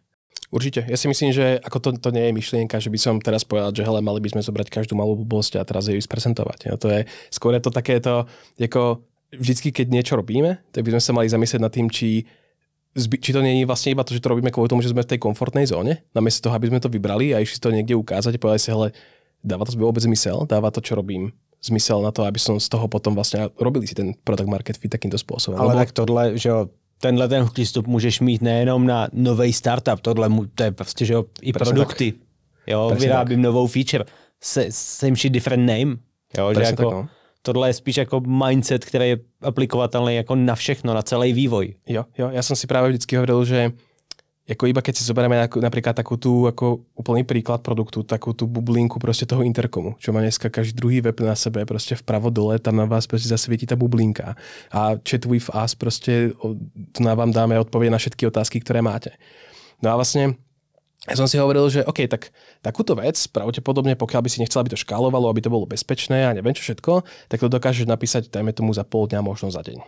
Speaker 3: Určite. Ja si myslím, že ako to nie je myšlienka, že by som teraz povedal, že hele, mali by sme zobrať každú malú blbosť a teraz ju prezentovať. Ja, to je skôr to takéto, ako vždycky, keď niečo robíme, tak by sme sa mali zamyslieť nad tým, či to nie je vlastne iba to, že to robíme kvôli tomu, že sme v tej komfortnej zóne, namiesto toho, aby sme to vybrali a išli to niekde ukázať a povedali si, hele, dáva to vôbec zmysel, dáva to, čo robím, zmysel na to, aby som z toho potom vlastne robili si ten product market fit takýmto spôsobom.
Speaker 1: Ale tak tohle, že jo, tenhle ten přístup můžeš mít nejenom na nový startup, tohle to je prostě, že jo, i presne produkty. Tak. Jo, presne vyrábím tak. Novou feature, same shit, different name. Jo, že jako, tak, no. Tohle je spíš jako mindset, který je aplikovatelný jako na všechno, na celý vývoj.
Speaker 3: Jo, ja som si práve vždycky hovoril, že ako iba keď si zoberieme napríklad takú tú ako úplný príklad produktu, takú tú bublinku proste toho interkomu, čo má dneska každý druhý web na sebe, proste vpravo dole, tam na vás proste zasvietí tá bublinka. A chat with us proste tu na vám dáme odpovede na všetky otázky, ktoré máte. No a vlastne ja som si hovoril, že OK, tak takúto vec, pravdepodobne, pokiaľ by si nechcel, aby to škálovalo, aby to bolo bezpečné a neviem čo všetko, tak to dokážeš napísať, dajme tomu za pol dňa, možno za deň.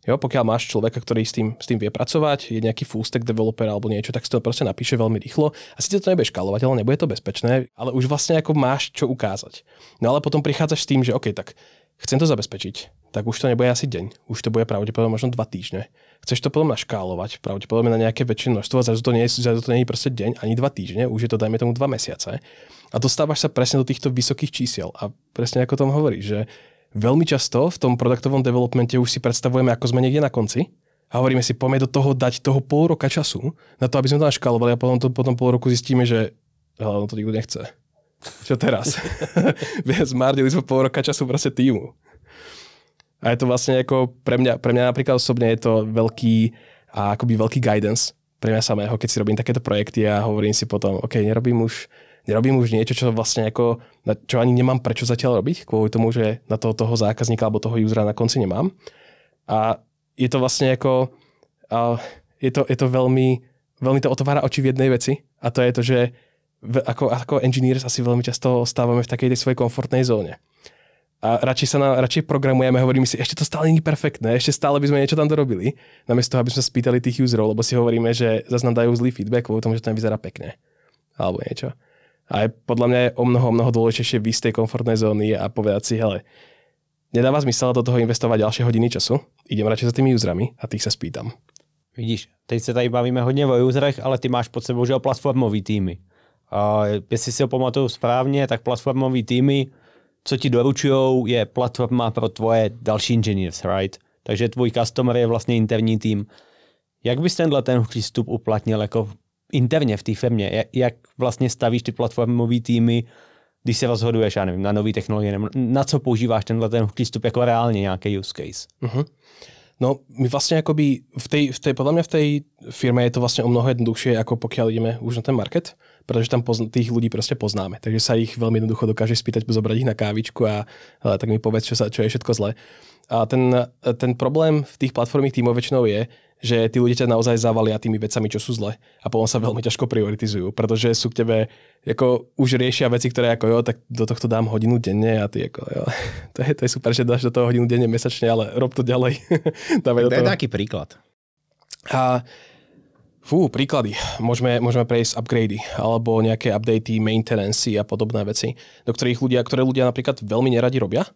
Speaker 3: Jo, pokiaľ máš človeka, ktorý s tým vie pracovať, je nejaký full stack developer alebo niečo, tak si to proste napíše veľmi rýchlo. A síce to nebude škálovať, ale nebude to bezpečné, ale už vlastne ako máš čo ukázať. No ale potom prichádzaš s tým, že OK, tak chcem to zabezpečiť, tak už to nebude asi deň, už to bude pravdepodobne možno 2 týždne. Chceš to potom naškálovať, pravdepodobne na nejaké väčšie množstvo, zrazu to nie je proste deň ani 2 týždne, už je to dajme tomu 2 mesiace. A dostávaš sa presne do týchto vysokých čísiel a presne ako tom hovoríš, že veľmi často v tom produktovom developmente už si predstavujeme, ako sme niekde na konci a hovoríme si, poďme do toho dať toho pol roka času na to, aby sme to naškalovali a potom pol roku zistíme, že no to nikto nechce. Čo teraz? Zmárnili sme pol roka času proste týmu. A je to vlastne ako pre mňa napríklad osobne je to veľký veľký guidance pre mňa samého, keď si robím takéto projekty a hovorím si potom, OK, nerobím už niečo, čo vlastne ako, čo ani nemám prečo zatiaľ robiť, kvôli tomu, že na toho zákazníka alebo toho usera na konci nemám. A je to vlastne ako, je to veľmi to otvára oči v jednej veci a to je to, že ako engineers asi veľmi často ostávame v takej tej svojej komfortnej zóne. A radšej programujeme, hovoríme si, ešte to stále nie je perfektné, ešte stále by sme niečo tam dorobili, namiesto toho, aby sme spýtali tých userov, lebo si hovoríme, že zase nám dajú zlý feedback kvôli tomu, že to nevyzerá pekne. Alebo niečo. A podľa mňa je o mnoho dôležitejšie výjsť z tej komfortnej zóny a povedať si, hele, nedáva zmysel do toho investovať ďalšie hodiny času, idem radšej za tými userami a tých sa spýtam.
Speaker 1: Vidíš, teď se tady bavíme hodně o userech, ale ty máš pod sebou, že platformový týmy. A jestli si ho pamatuju správně, tak platformový týmy, co ti doručujou, je platforma pro tvoje další engineers, right? Takže tvůj customer je vlastně interní tým. Jak bys ten přístup uplatnil jako interně v té firmě? Jak vlastně stavíš ty platformové týmy když se rozhoduješ, já nevím, na nový technologie, nebo na co používáš tenhle ten přístup jako reálně nějaký use case?
Speaker 3: No, my vlastne akoby podľa mňa v tej firme je to vlastne o mnoho jednoduchšie, ako pokiaľ ideme už na ten market, pretože tam tých ľudí proste poznáme. Takže sa ich veľmi jednoducho dokáže spýtať, zobrať ich na kávičku a tak mi povedz, čo je všetko zlé. A ten problém v tých platformých tímov väčšinou je, že tí ľudia ťa naozaj zavalia tými vecami, čo sú zle a potom sa veľmi ťažko prioritizujú, pretože sú k tebe ako už riešia veci, ktoré ako jo, tak do tohto dám hodinu denne a ty ako jo, to je super, že dáš do toho hodinu denne mesačne, ale rob to ďalej.
Speaker 2: Daj taký príklad.
Speaker 3: Príklady. Môžeme prejsť upgrady alebo nejaké updaty, maintenance a podobné veci, ktoré ľudia napríklad veľmi neradi robia,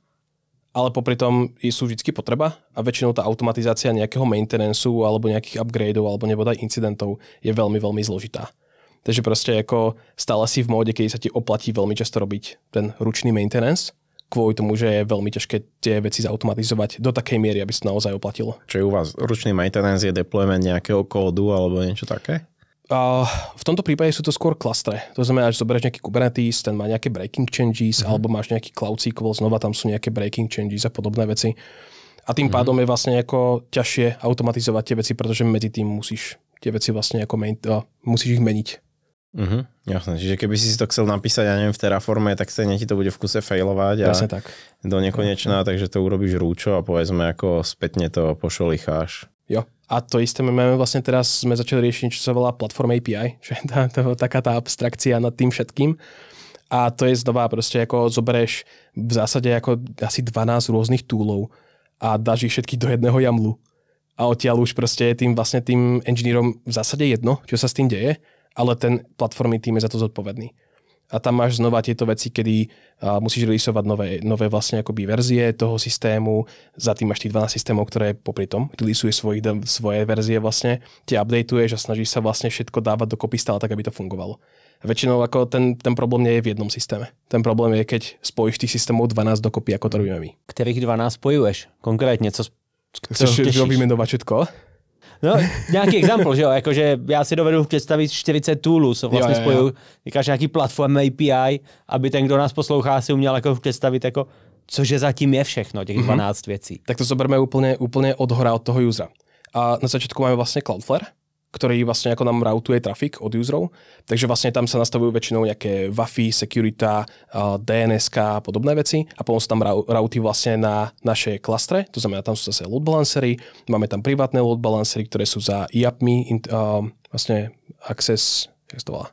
Speaker 3: ale popri tom sú vždy potreba a väčšinou tá automatizácia nejakého maintenanceu alebo nejakých upgradeov alebo nebodaj incidentov je veľmi, veľmi zložitá. Takže proste ako stále si v móde, keď sa ti oplatí veľmi často robiť ten ručný maintenance, kvôli tomu, že je veľmi ťažké tie veci zautomatizovať do takej miery, aby sa to naozaj oplatilo.
Speaker 2: Čo je u vás ručný maintenance, je deployment nejakého kódu alebo niečo také?
Speaker 3: V tomto prípade sú to skôr klastre. To znamená, že zoberieš nejaký Kubernetes, ten má nejaké breaking changes, alebo máš nejaký Cloud SQL, znova tam sú nejaké breaking changes a podobné veci. A tým pádom je vlastne ako ťažšie automatizovať tie veci, pretože medzi tým musíš tie veci vlastne ako musíš ich meniť.
Speaker 2: Jasné, čiže keby si to chcel napísať, ja neviem, v Terraforme, tak stejne ti to bude v kuse failovať a
Speaker 3: tak.
Speaker 2: Do nekonečná, takže to urobíš rúčo a povedzme ako spätne to pošolicháš.
Speaker 3: Jo. A to isté my máme vlastne teraz, sme začali riešiť, čo sa volá Platform API, že taká tá abstrakcia nad tým všetkým. A to je znova proste ako zoberieš v zásade ako asi 12 rôznych toolov a dáš ich všetky do jedného YAMLu. A odtiaľ už proste je tým engineerom v zásade jedno, čo sa s tým deje, ale ten platformný tým je za to zodpovedný. A tam máš znova tieto veci, kedy musíš releaseovať nové vlastne akoby verzie toho systému, za tým máš tých 12 systémov, ktoré popri tom releaseuje svoje verzie vlastne, tie updateuješ a snažíš sa vlastne všetko dávať dokopy stále tak, aby to fungovalo. A väčšinou ako ten problém nie je v jednom systéme. Ten problém je, keď spojíš tých systémov 12 dokopy, ako to robíme my.
Speaker 1: Ktorých 12 spojuješ? Konkrétne, co
Speaker 3: Chceš vymenovať všetko?
Speaker 1: No, nějaký example, že jo, jakože já si dovedu představit 40 toolů, co vlastně spojují, říkáš nějaký platform API, aby ten, kdo nás poslouchá, si uměl jako představit, jako, cože zatím je všechno, těch 12 věcí.
Speaker 3: Tak to zoberme úplne od hora od toho usera. A na začiatku máme vlastne Cloudflare, ktorý vlastne ako nám routuje trafik od userov, takže vlastne tam sa nastavujú väčšinou nejaké Wi-Fi, security, DNS a podobné veci a potom sú tam routy vlastne na naše klastre, to znamená, tam sú zase load balancery, máme tam privátne load balancery, ktoré sú za IAPMI, vlastne access, jak to volá?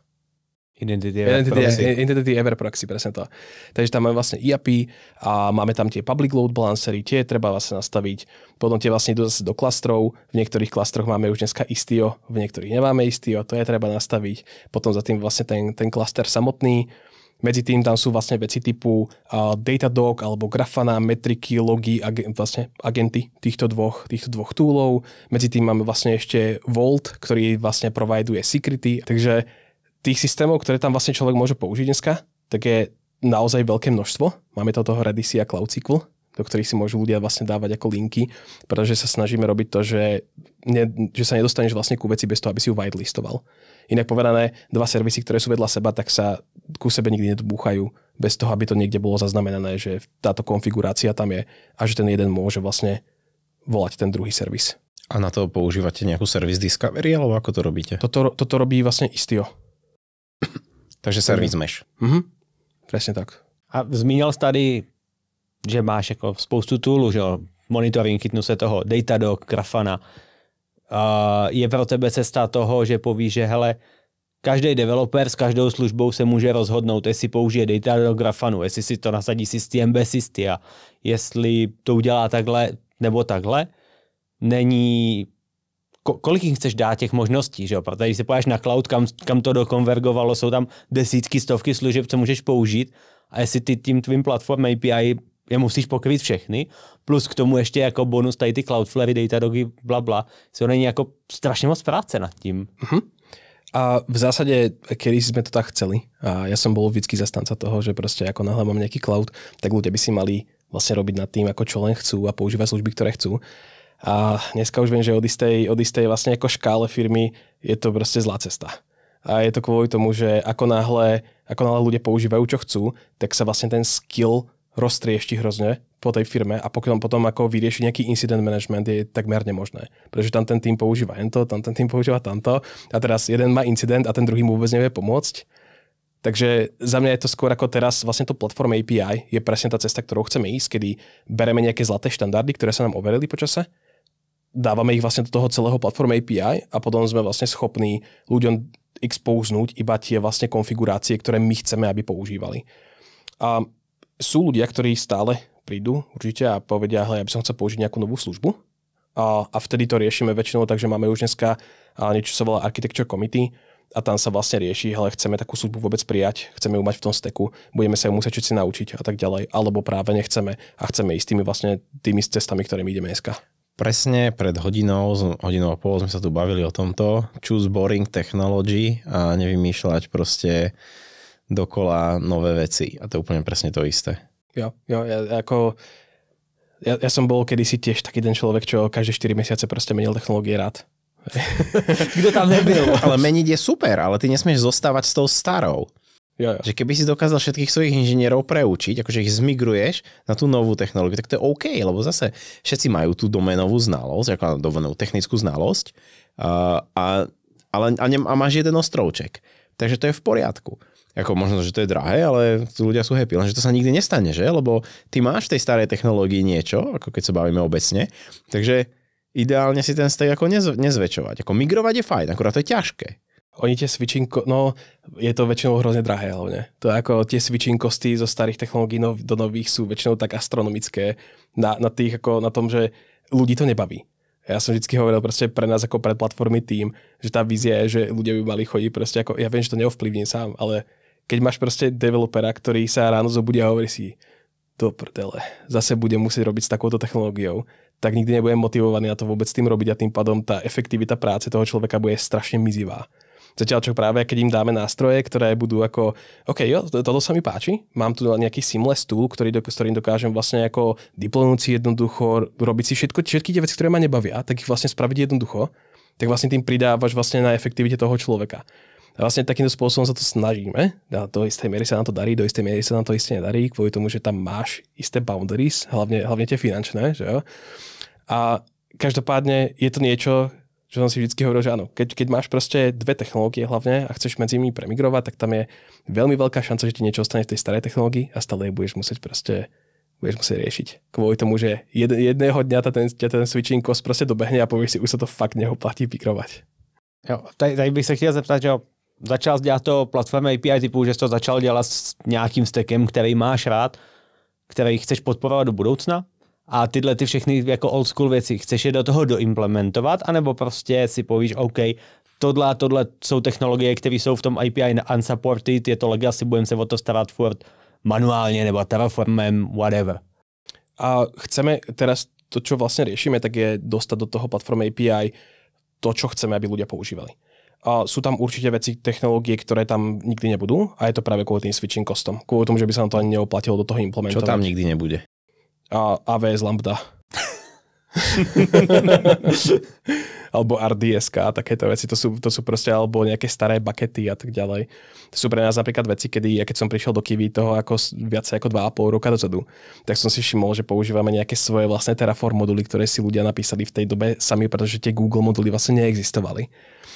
Speaker 3: Identity Ever Proxy, presne to. Takže tam máme vlastne IAPI a máme tam tie public load balancery, tie treba vlastne nastaviť. Potom tie vlastne idú zase do klastrov. V niektorých klastroch máme už dneska Istio, v niektorých nemáme Istio, to je treba nastaviť. Potom za tým vlastne ten klaster samotný. Medzi tým tam sú vlastne veci typu Datadog alebo Grafana, metriky, logy, vlastne agenty týchto dvoch toolov. Medzi tým máme vlastne ešte Vault, ktorý vlastne providuje security. Takže tých systémov, ktoré tam vlastne človek môže použiť dneska, tak je naozaj veľké množstvo. Máme to toho Redis a Cloud SQL, do ktorých si môžu ľudia vlastne dávať ako linky, pretože sa snažíme robiť to, že sa nedostaneš vlastne ku veci bez toho, aby si ju whitelistoval. Inak povedané, dva servisy, ktoré sú vedľa seba, tak sa ku sebe nikdy nedobúchajú bez toho, aby to niekde bolo zaznamenané, že táto konfigurácia tam je a že ten jeden môže vlastne volať ten druhý servis.
Speaker 2: A na to používate nejakú service discovery, alebo ako to robíte?
Speaker 3: Toto robí vlastne Istio.
Speaker 2: Takže service mesh.
Speaker 3: Presne tak.
Speaker 1: A zmínil jsi tady, že máš jako spoustu toolů, že jo? Monitoring, chytnu se toho, Datadog, Grafana. Je pro tebe cesta toho, že povíš, že hele, každý developer s každou službou se může rozhodnout, jestli použije Datadog, Grafanu, jestli si to nasadí systém bez Istia, jestli to udělá takhle nebo takhle. Není kolik jim chceš dát těch možností, že jo? Protože když se pojáš na cloud, kam to dokonvergovalo, jsou tam desítky, stovky služeb, co můžeš použít a jestli ty tím tvým platform API je musíš pokrýt všechny, plus k tomu ještě jako bonus tady ty Cloudflare, Datadogy, blabla, to není jako strašně moc práce nad tím.
Speaker 3: A v zásade, kedy sme to tak chceli, a ja som bol vždycky zastanca toho, že proste ako náhle mám nejaký cloud, tak ľudia by si mali vlastne robiť nad tým, ako čo len chcú a používať služby, ktoré chcú. A dneska už viem, že od istej vlastne ako škále firmy je to proste zlá cesta. A je to kvôli tomu, že ako náhle ľudia používajú, čo chcú, tak sa vlastne ten skill roztriešti hrozne po tej firme a potom ako vyrieši nejaký incident management je takmer nemožné. Pretože tam ten tým používa tam ten tým používa tamto a teraz jeden má incident a ten druhý mu vôbec nevie pomôcť. Takže za mňa je to skôr ako teraz vlastne to platform API je presne tá cesta, ktorou chceme ísť, kedy bereme nejaké zlaté štandardy, ktoré sa nám overili počase, dávame ich vlastne do toho celého platform API a potom sme vlastne schopní ľuďom expoznúť iba tie vlastne konfigurácie, ktoré my chceme, aby používali. A sú ľudia, ktorí stále prídu určite a povedia, ja by som chcel použiť nejakú novú službu a vtedy to riešime väčšinou, takže máme už dneska niečo sa volá Architecture Committee a tam sa vlastne rieši, chceme takú službu vôbec prijať, chceme ju mať v tom stacku, budeme sa ju musieť všetci naučiť a tak ďalej, alebo práve nechceme a chceme ísť tými cestami, ktorými ideme dneska.
Speaker 2: Presne pred hodinou a pol sme sa tu bavili o tomto. Choose boring technology a nevymýšľať proste dokola nové veci. A to je úplne presne to isté.
Speaker 3: Ja som bol kedysi tiež taký ten človek, čo každé 4 mesiace proste menil technológie rád.
Speaker 1: Kto tam nebyl?
Speaker 2: Ale meniť je super, ale ty nesmieš zostávať s tou starou.
Speaker 3: Jo.
Speaker 2: Že keby si dokázal všetkých svojich inžinierov preučiť, akože ich zmigruješ na tú novú technológiu, tak to je OK, lebo zase všetci majú tú doménovú znalosť, ako doménovú technickú znalosť a máš jeden ostrovček. Takže to je v poriadku. Ako možno, že to je drahé, ale ľudia sú happy. Lenže to sa nikdy nestane, že? Lebo ty máš v tej starej technológii niečo, ako keď sa bavíme obecne, takže ideálne si ten stack ako nezväčšovať. Ako migrovať je fajn, akurát to je ťažké.
Speaker 3: Oni tie switching, je to väčšinou hrozne drahé hlavne. To je ako tie switching costy zo starých technológií do nových sú väčšinou tak astronomické na tom, že ľudí to nebaví. Ja som vždycky hovoril proste pre nás ako pred platformy tým, že tá vízia je, že ľudia by mali chodiť proste ako, ja viem, že to neovplyvním sám, ale keď máš proste developera, ktorý sa ráno zobudí a hovorí si, do prdele, zase budem musieť robiť s takouto technológiou, tak nikdy nebudem motivovaný na to vôbec tým robiť a tým pádom tá efektivita práce toho človeka bude strašne mizivá. Zatiaľ čo práve, keď im dáme nástroje, ktoré budú ako, toto sa mi páči, mám tu nejaký seamless tool, s ktorým dokážem vlastne ako deploynúť si jednoducho, robiť si všetky tie veci, ktoré ma nebavia, tak ich vlastne spraviť jednoducho, tak vlastne tým pridávaš vlastne na efektivite toho človeka. A vlastne takýmto spôsobom sa to snažíme. A do istej miery sa nám to darí, do istej miery sa nám to isté nedarí, kvôli tomu, že tam máš isté boundaries, hlavne tie finančné, že jo. A každopádne je to niečo, čo som si vždycky hovoril, že áno, keď máš proste dve technológie hlavne a chceš medzi nimi premigrovať, tak tam je veľmi veľká šanca, že ti niečo ostane v tej starej technológii a stále budeš musieť riešiť. Kvôli tomu, že jedného dňa ten switching cost proste dobehne a povieš si, už sa to fakt neoplatí migrovať.
Speaker 1: Jo, tady bych se chtěl zeptat, že začal dělat to platform API typu, že jsi to začal dělat s nějakým stackem, který máš rád, který chceš podporovat do budoucna a tyhle ty všechny jako old school věci chceš je do toho doimplementovat, anebo prostě si povíš, OK, tohle jsou technologie, které jsou v tom API unsupported, je to legacy, budeme se o to starat furt manuálně nebo Terraformem, whatever.
Speaker 3: A chceme teraz to, čo vlastne riešime, tak je dostať do toho platform API to, čo chceme, aby ľudia používali. A sú tam určite veci, technológie, ktoré tam nikdy nebudú a je to práve kvôli tým switching costom. Kvôli tomu, že by sa nám to ani neoplatilo do toho implementovať.
Speaker 2: Čo tam nikdy nebude?
Speaker 3: A AWS Lambda. Alebo RDSK, takéto veci, to sú proste, alebo nejaké staré buckety a tak ďalej. To sú pre nás napríklad veci, kedy, ja keď som prišiel do Kiwi toho ako viacej ako 2,5 roka dozadu, tak som si všimol, že používame nejaké svoje vlastné Terraform moduly, ktoré si ľudia napísali v tej dobe sami, pretože tie Google moduly vlastne neexistovali.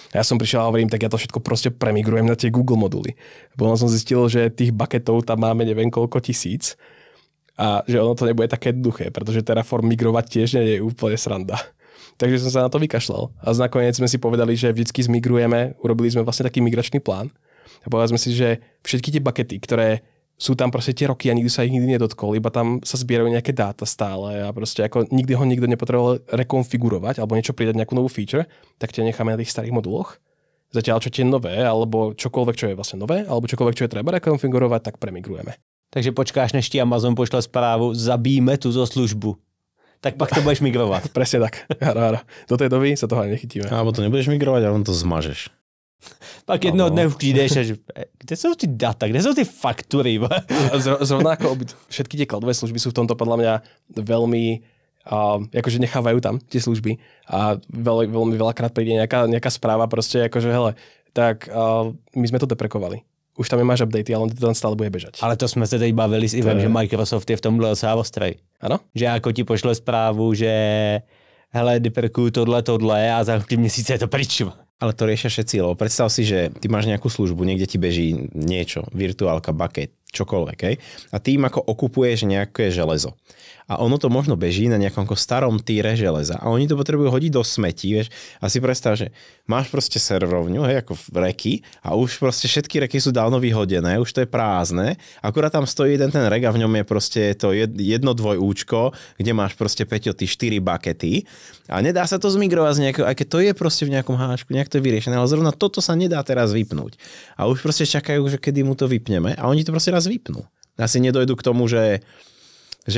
Speaker 3: A ja som prišiel a hovorím, tak ja to všetko proste premigrujem na tie Google moduly. Potom som zistil, že tých bucketov tam máme neviem koľko tisíc a že ono to nebude také jednoduché, pretože Terraform migrovať tiež nie je úplne sranda. Takže som sa na to vykašľal. A nakoniec sme si povedali, že vždycky zmigrujeme, urobili sme vlastne taký migračný plán. A povedali sme si, že všetky tie buckety, ktoré sú tam proste tie roky a nikdy sa ich nikdy nedotkol, iba tam sa zbierajú nejaké dáta stále a proste ako nikdy ho nikto nepotreboval rekonfigurovať alebo niečo pridať nejakú novú feature, tak tie necháme na tých starých moduloch. Zatiaľ čo tie nové, alebo čokoľvek, čo je vlastne nové, alebo čokoľvek, čo je treba rekonfigurovať, tak premigrujeme.
Speaker 1: Takže počkáš, než ti Amazon pošle správu, zabijeme túto službu. Tak pak to budeš migrovať.
Speaker 3: Presne tak. Áno. Do tej doby sa toho ani nechytíme.
Speaker 2: Alebo to nebudeš migrovať, ale on to zmažeš.
Speaker 1: Pak jednoho dne přijdeš a že, kde jsou ty data, kde jsou ty faktury?
Speaker 3: Zrovna ako všetky tie cloudové služby sú v tomto podľa mňa veľmi, akože nechávajú tam tie služby a veľmi veľakrát príde nejaká správa proste, akože hele, tak my sme to deprekovali. Už tam nemáš updaty, ale on to tam stále bude bežať.
Speaker 1: Ale to jsme se teď bavili s Ivem, že Microsoft je v tomhle docela ostrej.
Speaker 3: Ano?
Speaker 1: Že jako ti pošle zprávu, že hele, deprekuju tohle a za 3 měsíce je to pryč.
Speaker 2: Ale to riešia všetci, lebo predstav si, že ty máš nejakú službu, niekde ti beží niečo, virtuálka, bucket, čokoľvek, hej? A ty im ako okupuješ nejaké železo. A ono to možno beží na nejakom starom týre železa. A oni to potrebujú hodiť do smetí, vieš. A si predstav, že máš proste serverovňu, hej, ako v reky a už proste všetky reky sú dávno vyhodené, už to je prázdne. Akurát tam stojí jeden ten rek a v ňom je proste to jedno dvojúčko, kde máš proste, Peťo, ty 4 bakety. A nedá sa to zmigrovať z nejakého, aj keď to je proste v nejakom háčku, nejak to je vyriešené, ale zrovna toto sa nedá teraz vypnúť. A už proste čakajú, že kedy mu to vypneme a oni to proste raz vypnú. Asi nedojdu k tomu, že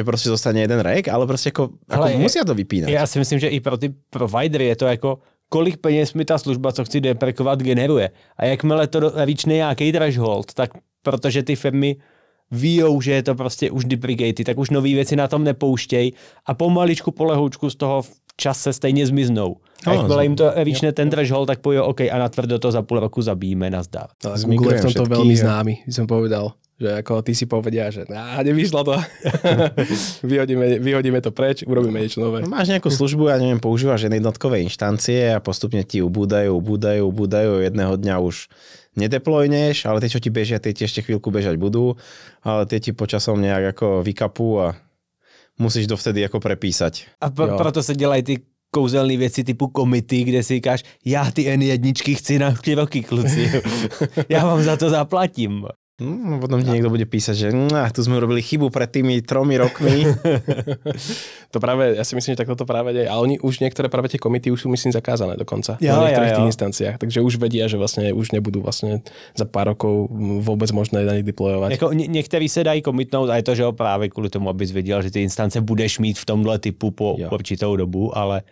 Speaker 2: proste zostane jeden rek, ale proste ako musia to vypínať.
Speaker 1: Já si myslím, že i pro ty providery je to jako, kolik peněz mi ta služba, co chci deprekovat, generuje. A jakmile to reachne nějaký threshold, tak protože ty firmy víjou, že je to prostě už deprecated, tak už nový věci na tom nepouštěj a pomaličku, polehoučku z toho v čase stejně zmiznou. A jakmile jim to reachne ten threshold, tak pojde OK a natvrdo to za půl roku zabijeme, nazdar.
Speaker 3: Google je v tomto veľmi známy, som povedal. Že ako ty si povedia, že nevyšlo to, vyhodíme to preč, urobíme niečo nové.
Speaker 2: Máš nejakú službu, ja neviem, používaš jednotkové inštancie a postupne ti ubúdajú, jedného dňa už nedeployneš, ale tie, čo ti bežia, tie ti ešte chvíľku bežať budú, ale tie ti počasom nejak ako vykapú a musíš dovtedy ako prepísať.
Speaker 1: A proto se dělají ty kouzelné věci typu komity, kde si říkáš, já ty N1 chci na 4 roky, kluci. Já vám za to zaplatím.
Speaker 2: No, potom ti niekto bude písať, že tu sme urobili chybu pred tými 3 rokmi.
Speaker 3: To práve, ja si myslím, že takto to práve deje. Ale oni už niektoré práve tie komity už sú, myslím, zakázané dokonca. Na niektorých tých instanciách. Takže už vedia, že vlastne už nebudú vlastne za pár rokov vôbec možné na nich deployovať.
Speaker 1: Jako některý se dají komitnout a je to, že jo, právě kvůli tomu, abys věděl, že ty instance budeš mít v tomhle typu po určitou dobu, ale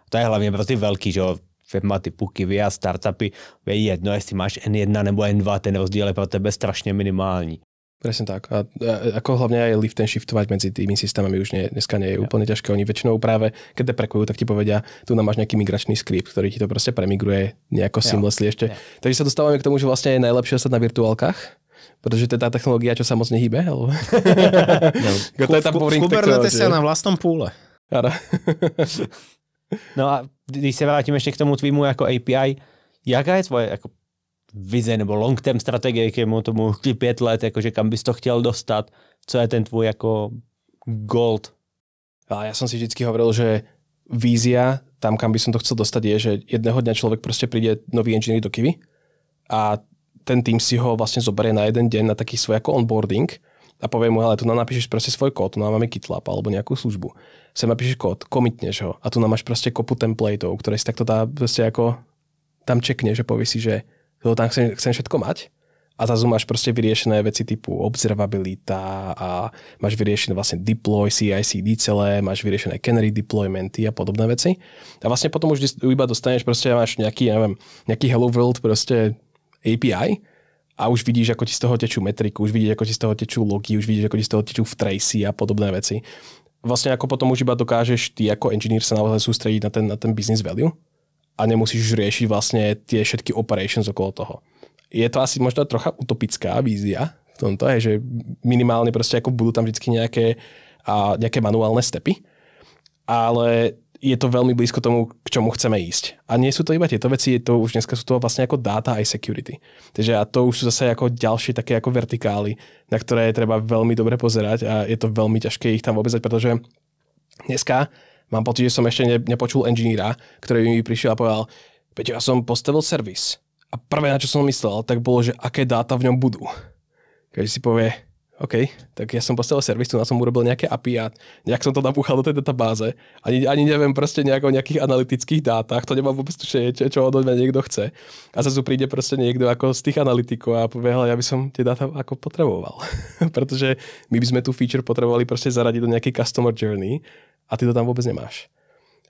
Speaker 1: to je hlavně pro ty velký, že jo, firma typu Kiwi a startupy, je jedno, jestli máš N1 nebo N2, ten rozdíl je pro tebe strašně minimální.
Speaker 3: Presne tak. A ako hlavne aj lift and shiftovať medzi tými systémami už dneska nie je úplne ťažké. Oni väčšinou práve, keď deprekujú, tak ti povedia, tu nám máš nejaký migračný skript, ktorý ti to proste premigruje nejako seamlessly ešte. Takže sa dostávame k tomu, že vlastne je najlepšie stať na virtuálkach, pretože to je tá technológia, čo sa moc nehybe. Alebo...
Speaker 2: To je tá Kubernetes na vlastnom púle.
Speaker 1: No a když se vrátím ještě k tomu tvýmu jako API, jaká je tvoje jako vize nebo long-term strategie k tomu 5 let, jakože kam bys to chtěl dostat, co je ten tvůj jako gold?
Speaker 3: A ja som si vždycky hovoril, že vízia tam, kam by som to chcel dostať, je, že jedného dňa človek proste príde nový engineer do Kiwi a ten tým si ho vlastne zoberie na jeden deň na taký svoj ako onboarding a povie mu, ale tu nám napíšeš proste svoj kód, tu nám máme GitLab alebo nejakú službu. Sem napíšeš kód, komitneš ho a tu nám máš proste kopu templateov, ktoré si takto dá proste ako tam čekne, že povie si, že to tam chcem všetko mať a zrazu máš proste vyriešené veci typu observabilita a máš vyriešené vlastne deploy, CI/CD celé, máš vyriešené canary deploymenty a podobné veci. A vlastne potom už iba dostaneš proste, máš nejaký, neviem, nejaký Hello World proste API a už vidíš, ako ti z toho tečú metriku, už vidíš, ako ti z toho tečú logy, už vidíš, ako ti z toho tečú v tracy a podobné veci. Vlastne ako potom už iba dokážeš ty ako engineer sa naozaj sústrediť na ten business value a nemusíš už riešiť vlastne tie všetky operations okolo toho. Je to asi možno trocha utopická vízia v tomto, že minimálne proste ako budú tam vždy nejaké manuálne stepy, ale je to veľmi blízko tomu, k čomu chceme ísť. A nie sú to iba tieto veci, už dneska sú to vlastne ako data aj security. Takže a to už sú zase ako ďalšie také ako vertikály, na ktoré treba veľmi dobre pozerať a je to veľmi ťažké ich tam vôbec, pretože dneska mám pocit, že som ešte nepočul engineera, ktorý mi prišiel a povedal, Peťo, ja som postavil servis. A prvé, na čo som myslel, tak bolo, že aké dáta v ňom budú. Keď si povie, OK, tak ja som postavil servis, tu na som urobil nejaké API a nejak som to napúchal do tej databáze. Ani neviem proste o nejakých analytických dátach, to nemám vôbec tušenie, čo od mňa niekto chce. A zase príde proste niekto ako z tých analytikov a povie, ja by som tie dáta ako potreboval. Pretože my by sme tú feature potrebovali proste zaradiť do nejakej customer journey a ty to tam vôbec nemáš.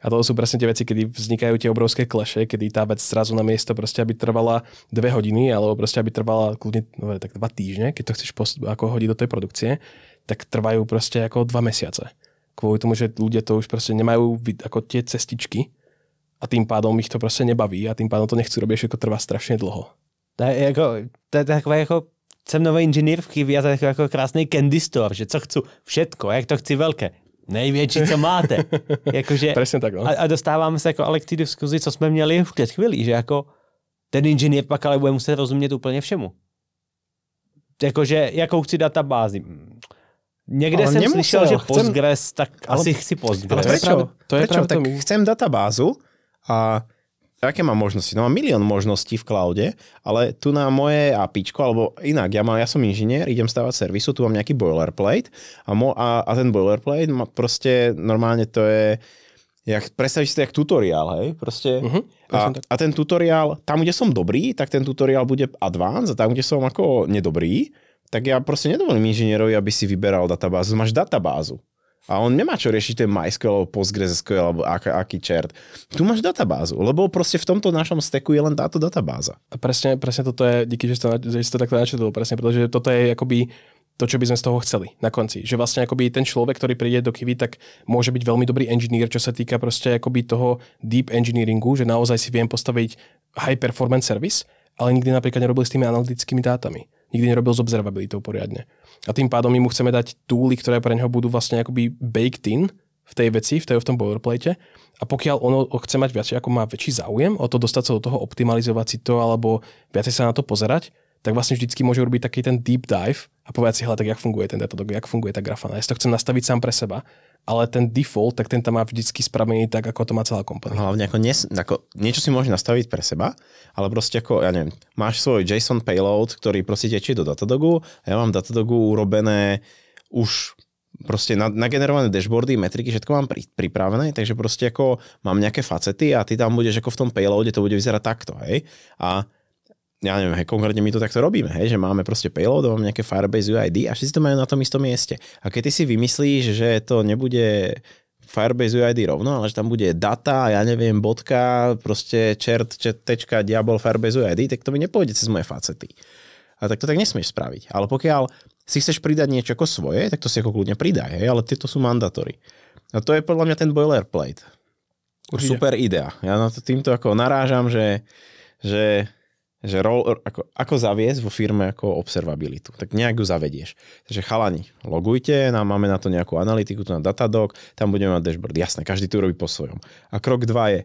Speaker 3: A to sú presne tie veci, kedy vznikajú tie obrovské kleše, kedy tá vec zrazu na miesto proste, aby trvala 2 hodiny, alebo proste, aby trvala kľudne tak 2 týždne, keď to chceš ako hodiť do tej produkcie, tak trvajú proste ako 2 mesiace. Kvôli tomu, že ľudia to už proste nemajú ako tie cestičky a tým pádom ich to proste nebaví a tým pádom to nechcú robiť, všetko trvá strašne dlho.
Speaker 1: To je takové jako, jsem nový inženýr v Kiwi a to je jako krásný candy store, že co chci, všetko, jak to chci velké. Největší, co máte. Jakože,
Speaker 3: presne tak, no.
Speaker 1: A dostáváme se jako ale k té diskuzi, co jsme měli v před chvíli, že jako ten inženýr pak ale bude muset rozumět úplně všemu. Jakože, jakou chci databázi. Někde jsem slyšel, že Postgres, tak asi chci Postgres.
Speaker 2: Ale prečo? Tak chcem databázu a aké mám možnosti? No mám milión možností v cloude, ale tu na moje APIčko, alebo inak, ja som inžinier, idem stavať servisu, tu mám nejaký boilerplate a ten boilerplate proste normálne to je, predstavíš si to jak tutoriál, hej? Proste, a ten tutoriál, tam, kde som dobrý, tak ten tutoriál bude advanced a tam, kde som ako nedobrý, tak ja proste nedovolím inžinierovi, aby si vyberal databázu. Máš databázu. A on nemá čo riešiť ten MySQL, PostgreSQL alebo aký čert. Tu máš databázu, lebo proste v tomto našom stacku je len táto databáza.
Speaker 3: A presne toto je, díky, že si to takto načetol, presne, pretože toto je akoby to, čo by sme z toho chceli na konci. Že vlastne akoby ten človek, ktorý príde do Kiwi, tak môže byť veľmi dobrý engineer, čo sa týka proste akoby toho deep engineeringu, že naozaj si viem postaviť high performance service, ale nikdy napríklad nerobil s tými analytickými dátami. Nikdy nerobil s observabilitou poriadne. A tým pádom my mu chceme dať túly, ktoré pre neho budú vlastne akoby baked in v tej veci, v tom boilerplate. A pokiaľ ono chce mať viac, ako má väčší záujem o to dostať sa do toho, optimalizovať si to alebo viacej sa na to pozerať, tak vlastne vždycky môže robiť taký ten deep dive a povedať si, hele, tak jak funguje ten Datadog, jak funguje tá Grafana. Ja si to chcem nastaviť sám pre seba, ale ten default, tak ten tam má vždycky spravený tak, ako to má celá kompania.
Speaker 2: Hlavne ako niečo si môžeš nastaviť pre seba, ale proste ako, ja neviem, máš svoj JSON payload, ktorý proste tečie do Datadogu a ja mám v Datadogu urobené už proste nagenerované dashboardy, metriky, všetko mám pripravené, takže proste ako mám nejaké facety a ty tam budeš ako v tom payloade, to bude vyzerať takto, hej. A ja neviem, hej, konkrétne my to takto robíme, hej, že máme proste payload, máme nejaké Firebase UID a všetci to majú na tom istom mieste. A keď ty si vymyslíš, že to nebude Firebase UID rovno, ale že tam bude data, ja neviem, bodka, proste čert, tečka, diabol, Firebase UID, tak to mi nepôjde cez moje facety. A tak to tak nesmieš spraviť. Ale pokiaľ si chceš pridať niečo ako svoje, tak to si ako kľudne pridaj, hej, ale tieto sú mandatory. A to je podľa mňa ten boilerplate. Super idea. Ja na to týmto ako narážam, že ako zaviesť vo firme ako observabilitu. Tak nejak ju zavedieš. Takže chalani, logujte, máme na to nejakú analytiku, tu na Datadog, tam budeme mať dashboard. Jasné, každý tu robí po svojom. A krok 2 je,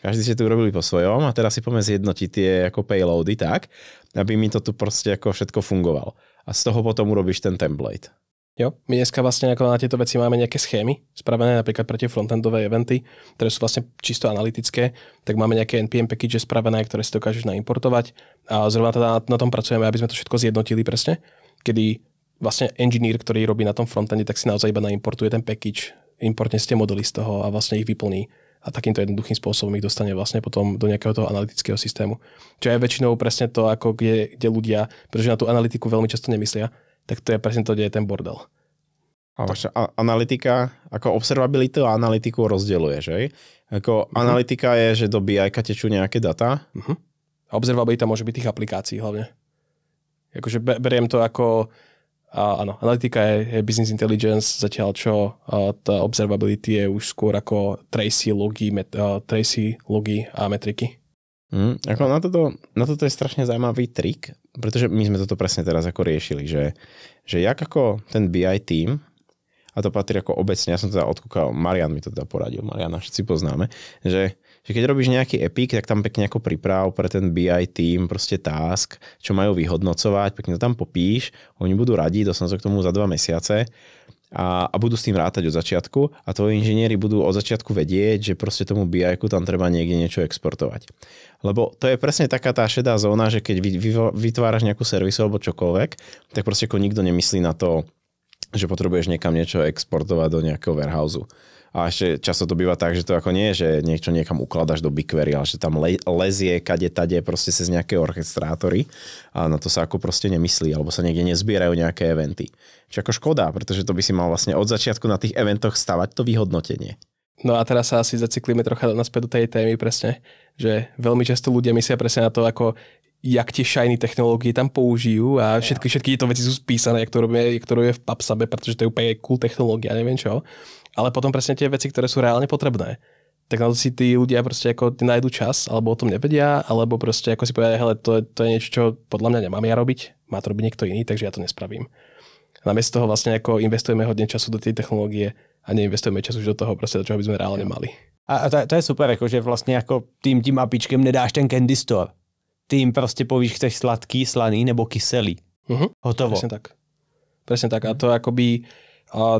Speaker 2: každý ste tu urobili po svojom a teraz si poďme zjednotiť tie ako payloady tak, aby mi to tu proste ako všetko fungovalo. A z toho potom urobíš ten template.
Speaker 3: Jo, my dneska vlastne ako na tieto veci máme nejaké schémy spravené napríklad pre tie frontendové eventy, ktoré sú vlastne čisto analytické, tak máme nejaké NPM package spravené, ktoré si dokážeš naimportovať a zrovna teda na tom pracujeme, aby sme to všetko zjednotili presne, kedy vlastne engineer, ktorý robí na tom frontende, tak si naozaj iba naimportuje ten package, importne si tie modely z toho a vlastne ich vyplní a takýmto jednoduchým spôsobom ich dostane vlastne potom do nejakého toho analytického systému. Čo je väčšinou presne to, ako kde ľudia, pretože na tú analytiku veľmi často nemyslia, tak to je presne to, kde je ten bordel.
Speaker 2: A vaša analytika, ako observabilitu a analytiku rozdeľuješ, hej? Ako analytika je, že do BI-ka tečú nejaké data.
Speaker 3: A observabilita môže byť tých aplikácií hlavne. Akože beriem to ako, áno, analytika je business intelligence, zatiaľ čo tá observability je už skôr ako tracy logy a metriky.
Speaker 2: Ako na toto je strašne zaujímavý trik, pretože my sme toto presne teraz ako riešili, že jak ako ten BI team, a to patrí ako obecne, ja som teda odkúkal, Marian mi to teda poradil, Mariana všetci poznáme, že keď robíš nejaký epic, tak tam pekne ako priprav pre ten BI team proste task, čo majú vyhodnocovať, pekne to tam popíš, oni budú radi, dostanú sa k tomu za 2 mesiace a budú s tým rátať od začiatku a tvoji inžinieri budú od začiatku vedieť, že proste tomu BI-ku tam treba niekde niečo exportovať. Lebo to je presne taká tá šedá zóna, že keď vytváraš nejakú servisu alebo čokoľvek, tak proste ako nikto nemyslí na to, že potrebuješ niekam niečo exportovať do nejakého warehouseu. A ešte často to býva tak, že to ako nie je, že niečo niekam ukladaš do BigQuery, ale že tam lezie kade-tade proste cez nejaké orchestrátory a na to sa ako proste nemyslí, alebo sa niekde nezbierajú nejaké eventy. Čiže ako škoda, pretože to by si mal vlastne od začiatku na tých eventoch stavať to vyhodnotenie.
Speaker 3: No a teraz sa asi zaciklíme trocha naspäť do tej témy presne, že veľmi často ľudia myslia presne na to, ako jak tie shiny technológie tam použijú a všetky tieto veci sú spísané, jak to robí v PubSube, pretože to je úplne cool technológia, neviem čo. Ale potom presne tie veci, ktoré sú reálne potrebné, tak na to si tí ľudia proste ako nájdu čas, alebo o tom nevedia, alebo proste ako si povedia, hele, to je niečo, čo podľa mňa nemám ja robiť, má to robiť niekto iný, takže ja to nespravím. Namiesto toho vlastne ako investujeme hodne času do tej technológie a neinvestujeme čas už do toho proste, do čoho by sme reálne mali.
Speaker 1: A to je super, jakože vlastně jako tím apičkem nedáš ten candy store. Ty jim prostě povíš, chceš sladký, slaný nebo kyselý. Hotovo.
Speaker 3: Presne tak. A to akoby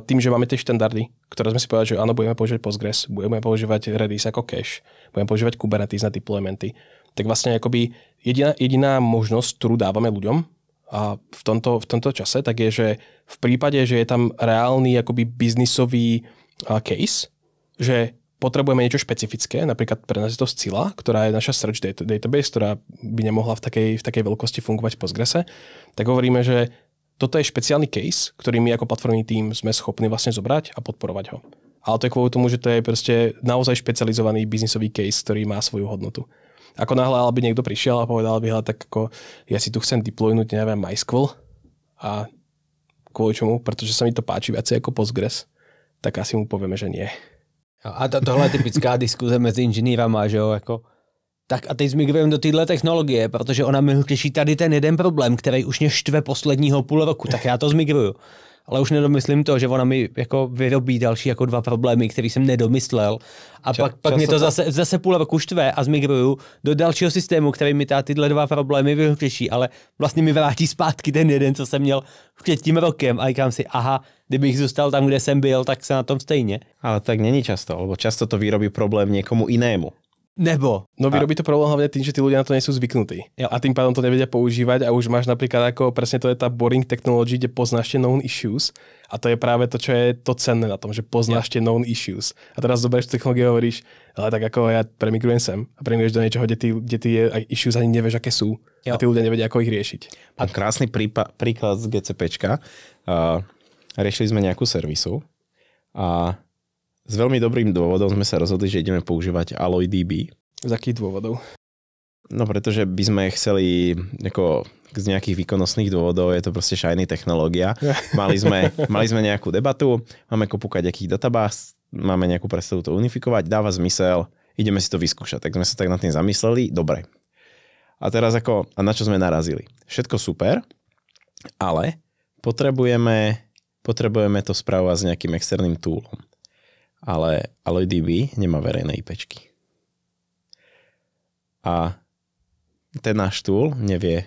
Speaker 3: tým, že máme tie štandardy, ktoré sme si povedali, že áno, budeme používať Postgres, budeme používať Redis ako cache, budeme používať Kubernetes na deploymenty, tak vlastne akoby jediná možnosť, ktorú dávame ľuďom a v tomto čase, tak je, že v prípade, že je tam reálny akoby biznisový case, že potrebujeme niečo špecifické, napríklad pre nás je to Scila, ktorá je naša search database, ktorá by nemohla v takej veľkosti fungovať v Postgrese, tak hovoríme, že toto je špeciálny case, ktorý my ako platformný tím sme schopní vlastne zobrať a podporovať ho. Ale to je kvôli tomu, že to je proste naozaj špecializovaný biznisový case, ktorý má svoju hodnotu. Ako náhle by niekto prišiel a povedal by, tak ako ja si tu chcem deploynúť, neviem, MySQL a kvôli čomu, pretože sa mi to páči viacej ako Postgres, tak asi mu povieme, že nie.
Speaker 1: A tohle je typická diskuze mezi inženýrama, že jo, jako tak a teď zmigrujeme do téhle technologie, protože ona mi řeší tady ten jeden problém, který už mě štve posledního půl roku, tak já to zmigruju. Ale už nedomyslím to, že ona mi jako vyrobí další jako 2 problémy, který jsem nedomyslel. A pak mě to zase půl roku štve a zmigruju do dalšího systému, který mi tyhle 2 problémy vyřeší, ale vlastně mi vrátí zpátky ten jeden, co jsem měl před tím rokem a říkám si, aha, kdybych zůstal tam, kde jsem byl, tak se na tom stejně.
Speaker 2: Ale tak není často, lebo často to vyrobí problém niekomu inému.
Speaker 1: Nebo.
Speaker 3: No vyrobí to problém hlavne tým, že tí ľudia na to nie sú zvyknutí. Jo. A tým pádom to nevedia používať a už máš napríklad ako presne to je tá boring technology, kde poznáš tie known issues a to je práve to, čo je to cenné na tom, že poznáš tie known issues. A teraz zoberieš technológiu a hovoríš, ale tak ako ja premigrujem sem a premigruješ do niečoho, kde ty issues ani nevieš, aké sú. Jo. A tí ľudia nevedia, ako ich riešiť.
Speaker 2: A krásny príklad z GCPčka. Riešili sme nejakú servisu a s veľmi dobrým dôvodom sme sa rozhodli, že ideme používať AlloyDB.
Speaker 3: Z akých dôvodov?
Speaker 2: No pretože by sme chceli ako z nejakých výkonnostných dôvodov, je to proste shiny technológia. Mali sme nejakú debatu, máme kopúkať akých databáz, máme nejakú predstavu to unifikovať, dáva zmysel, ideme si to vyskúšať. Tak sme sa tak nad tým zamysleli, dobre. A teraz a na čo sme narazili? Všetko super, ale potrebujeme to spravovať s nejakým externým toolom. Ale AlloyDB nemá verejné IPčky. A ten náš tool nevie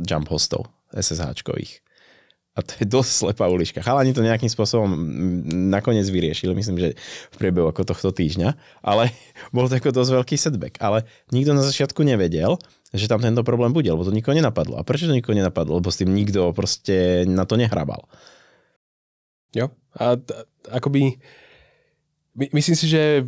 Speaker 2: jump hostov SSH-čkových. A to je dosť slepá ulička. Chalani to nejakým spôsobom nakoniec vyriešili, myslím, že v priebehu ako tohto týždňa, ale bol to ako dosť veľký setback. Ale nikto na začiatku nevedel, že tam tento problém bude, lebo to nikoho nenapadlo. A prečo to nikoho nenapadlo? Lebo s tým nikto proste na to nehrabal.
Speaker 3: Jo, a akoby myslím si, že je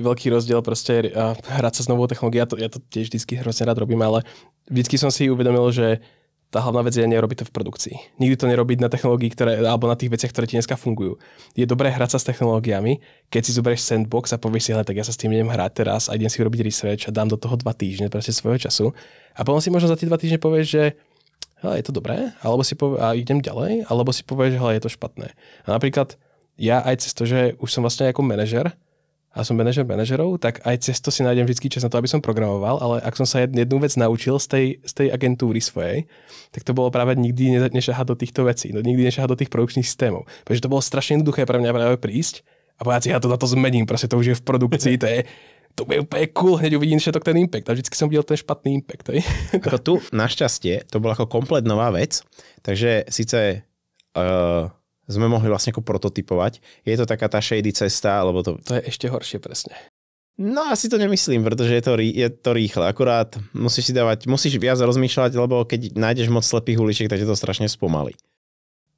Speaker 3: veľký rozdiel proste hrať sa s novou technológiou. Ja to tiež vždycky hrozne rád robím, ale vždycky som si uvedomil, že tá hlavná vec je nerobiť to v produkcii. Nikdy to nerobiť na technológii, alebo na tých veciach, ktoré ti dneska fungujú. Je dobré hrať sa s technológiami, keď si zoberieš sandbox a povieš si, tak ja sa s tým idem hrať teraz a idem si robiť research a dám do toho 2 týždne proste svojho času. A potom si možno za tie 2 týždne povieš, že hele, je to dobré, alebo si a idem ďalej, alebo si povieš, že hele, je to špatné. A napríklad ja aj cez to, že už som vlastne ako manažer a som manažerov, tak aj cez to si nájdem vždycky čas na to, aby som programoval, ale ak som sa jednu vec naučil z tej agentúry svojej, tak to bolo práve nikdy nešahať do týchto vecí, nikdy nešahať do tých produkčných systémov. Pretože to bolo strašne jednoduché pre mňa práve prísť a povedať si, ja to na to zmením, proste to už je v produkcii, to bude úplne cool, hneď uvidím všetok ten impact. A vždycky som videl ten špatný impact.
Speaker 2: Ako tu, našťastie, to bola ako komplet nová vec, takže síce sme mohli vlastne ako prototypovať. Je to taká tá shady cesta, alebo to...
Speaker 3: To je ešte horšie, presne.
Speaker 2: No asi to nemyslím, pretože je to rýchle. Akurát musíš viac rozmýšľať, lebo keď nájdeš moc slepých uličiek, tak je to strašne spomalí.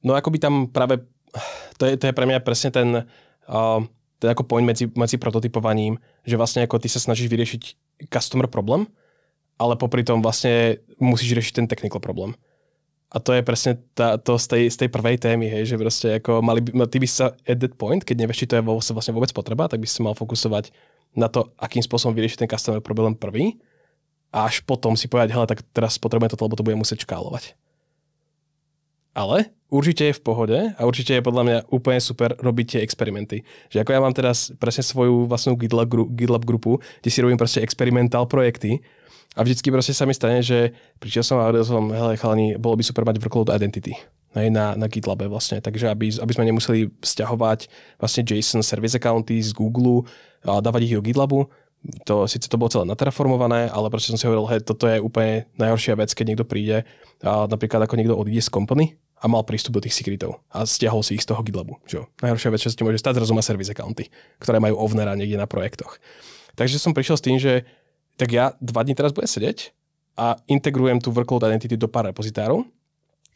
Speaker 3: No akoby tam práve, to je pre mňa presne ten ako point medzi prototypovaním, že vlastne ako ty sa snažíš vyriešiť customer problem, ale popri tom vlastne musíš riešiť ten technical problem. A to je presne to z tej prvej témy, hej, že proste ako ty by sa at that point, keď nevieš, či to je vlastne vôbec potreba, tak by si mal fokusovať na to, akým spôsobom vyriešiť ten customer problém prvý a až potom si povedať, hele, tak teraz potrebujem toto, lebo to bude musieť škálovať. Ale určite je v pohode a určite je podľa mňa úplne super robiť tie experimenty. Že ako ja mám teraz presne svoju vlastnú GitLab grupu, kde si robím proste experimentál projekty a vždycky proste sa mi stane, že prišiel som a hovoril som, hele chalani, bolo by super mať workload identity na GitLabe vlastne, takže aby sme nemuseli sťahovať vlastne JSON service accounty z Google a dávať ich do GitLabu. Sice to bolo celé naterraformované, ale proste som si hovoril, hej, toto je úplne najhoršia vec, keď niekto príde a napríklad ako niekto odíde z company a mal prístup do tých secretov a stiahol si ich z toho GitLabu. Čo? Najhoršia vec, čo sa ti môže stať, zrazu má service accounty, ktoré majú ovnera niekde na projektoch. Takže som prišiel s tým, že tak ja 2 dní teraz budem sedieť a integrujem tú workload identity do pár repozitárov.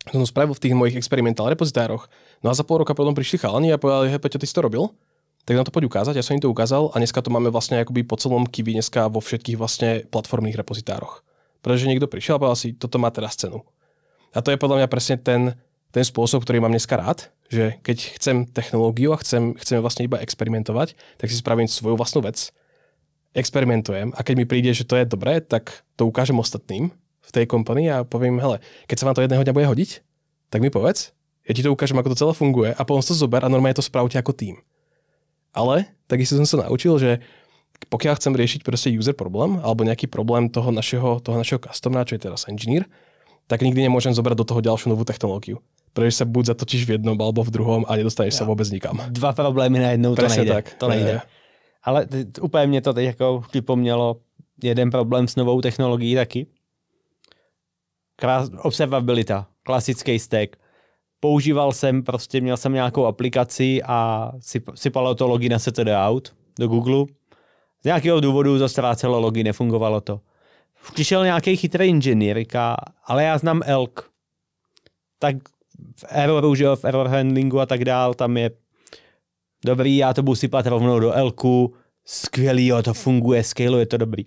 Speaker 3: Som to spravil v tých mojich experimentál repozitároch. No a za pol roka potom prišli chalani a povedali, hej Peťo, ty si to robil? Tak nám to poď ukázať, ja som im to ukázal a dneska to máme vlastne akoby po celom Kiwi dneska vo všetkých vlastne platformných repozitároch. Pretože niekto prišiel a povedal si, toto má teraz cenu. A to je podľa mňa presne ten spôsob, ktorý mám dneska rád, že keď chcem technológiu a chcem vlastne iba experimentovať, tak si spravím svoju vlastnú vec, experimentujem a keď mi príde, že to je dobré, tak to ukážem ostatným v tej kompanii a poviem, hele, keď sa vám to jedného dňa bude hodiť, tak mi povedz, ja ti to ukážem, ako to celé funguje a potom to zober a normálne to spravte ako tým. Ale takisto som sa naučil, že pokiaľ chcem riešiť proste user problém alebo nejaký problém toho našeho customera, čo je teraz engineer, tak nikdy nemôžem zobrať do toho ďalšiu novú technológiu. Pretože sa buď zatočíš v jednom alebo v druhom a nedostaneš sa vôbec nikam.
Speaker 1: 2 problémy na jednou,
Speaker 3: presne
Speaker 1: to nejde.
Speaker 3: Tak.
Speaker 1: To nejde. Ale úplně mě to teď jako připomnělo jeden problém s novou technologií taky. Observabilita, klasický stack. Používal jsem, prostě měl jsem nějakou aplikaci a sypalo to login setd out do Google. Z nějakého důvodu to ztrácelo login, nefungovalo to. Přišel nějaký chytrý inženýr, říká, ale já znám elk. Tak v erroru, že jo, v error handlingu a tak dál, tam je dobrý, já to budu sypat rovnou do elku, skvělý, jo, to funguje, scaluje to dobrý.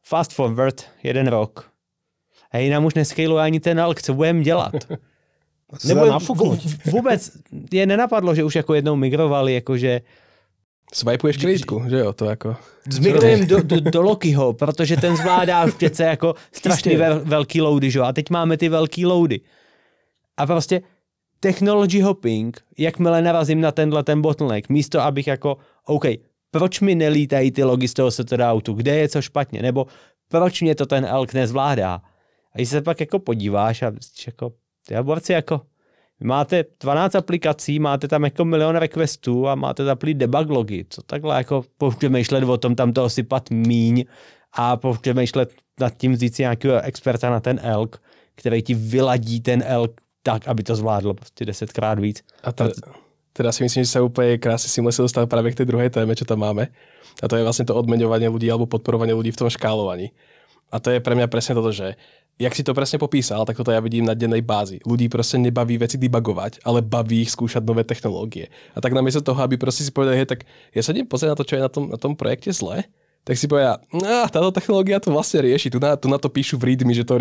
Speaker 1: Fast forward, 1 rok. Hej, nám už nescaluje ani ten elk, co budeme dělat? Nebo vůbec je nenapadlo, že už jako jednou migrovali, jakože
Speaker 3: Swipuješ kreditku, že jo, to jako...
Speaker 1: Zmigrujem do Lokiho, protože ten zvládá přece jako strašně velký loady, že jo, a teď máme ty velký loady. A prostě technology hopping, jakmile narazím na ten bottleneck, místo abych jako, OK, proč mi nelítají ty logy z toho setoutu, kde je co špatně, nebo proč mě to ten elk nezvládá. A když se pak jako podíváš a jako, ty borci jako, máte 12 aplikací, máte tam jako milion requestů a máte zaplý debug logy. Co takhle jako přemýšlet o tom, tam toho sypat míň a přemýšlet nad tím vzít si nějakého experta na ten elk, který ti vyladí ten elk tak, aby to zvládlo prostě 10krát víc.
Speaker 3: A teda si myslím, že sa úplne krásne si musel dostať práve k tej druhej téme, čo tam máme. A to je vlastne to odmeňovanie ľudí alebo podporovanie ľudí v tom škálovaní. A to je pre mňa presne toto, že jak si to presne popísal, tak toto ja vidím na dennej bázi. Ľudí proste nebaví veci debugovať, ale baví ich skúšať nové technológie. A tak namiesto toho, aby proste si povedali, hej, tak ja sa idem pozrieť na to, čo je na tom projekte zle, tak si povedia, táto technológia to vlastne rieši. Tu na to píšu v readme, že to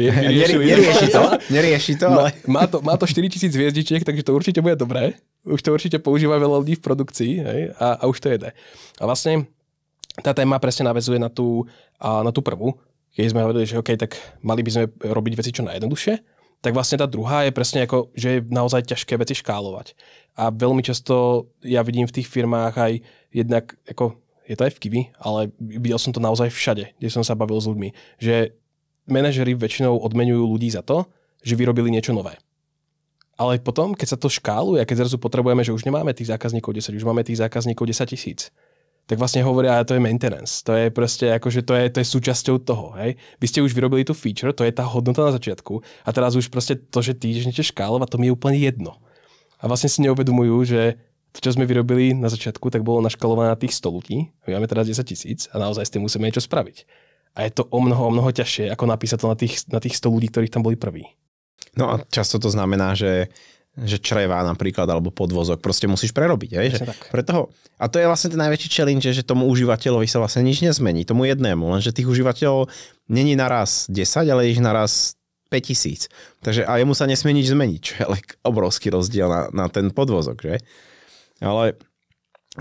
Speaker 2: nerieši to, ale...
Speaker 3: Má to 4000 hviezdičiek, takže to určite bude dobré. Už to určite používa veľa ľudí v produkcii, hej, a už to jede. A vlastne tá téma presne naväzuje na tú prvú, keď sme hovorili, že OK, tak mali by sme robiť veci čo najjednoduchšie, tak vlastne tá druhá je presne ako, že je naozaj ťažké veci škálovať. A veľmi často ja vidím v tých firmách aj jednak, ako je to aj v Kiwi, ale videl som to naozaj všade, kde som sa bavil s ľuďmi, že manažeri väčšinou odmeňujú ľudí za to, že vyrobili niečo nové. Ale potom, keď sa to škáluje a keď zrazu potrebujeme, že už nemáme tých zákazníkov 10, už máme tých zákazníkov 10 000, tak vlastne hovoria, to je maintenance. To je proste akože to je súčasťou toho, hej. Vy ste už vyrobili tú feature, to je tá hodnota na začiatku a teraz už proste to, že ty ideš niečo škálovať, to mi je úplne jedno. A vlastne si neuvedomujú, že to, čo sme vyrobili na začiatku, tak bolo naškalované na tých 100 ľudí. My máme teraz 10 000 a naozaj s tým musíme niečo spraviť. A je to o mnoho ťažšie, ako napísať to na tých 100 ľudí, ktorí tam boli prví.
Speaker 2: No a často to znamená, že čreva napríklad, alebo podvozok proste musíš prerobiť. A to je vlastne ten najväčší challenge, že tomu užívateľovi sa vlastne nič nezmení, tomu jednému, lenže tých užívateľov není naraz 10, ale ich naraz 5000. Takže a jemu sa nesmie nič zmeniť, čo je obrovský rozdiel na ten podvozok, že? Ale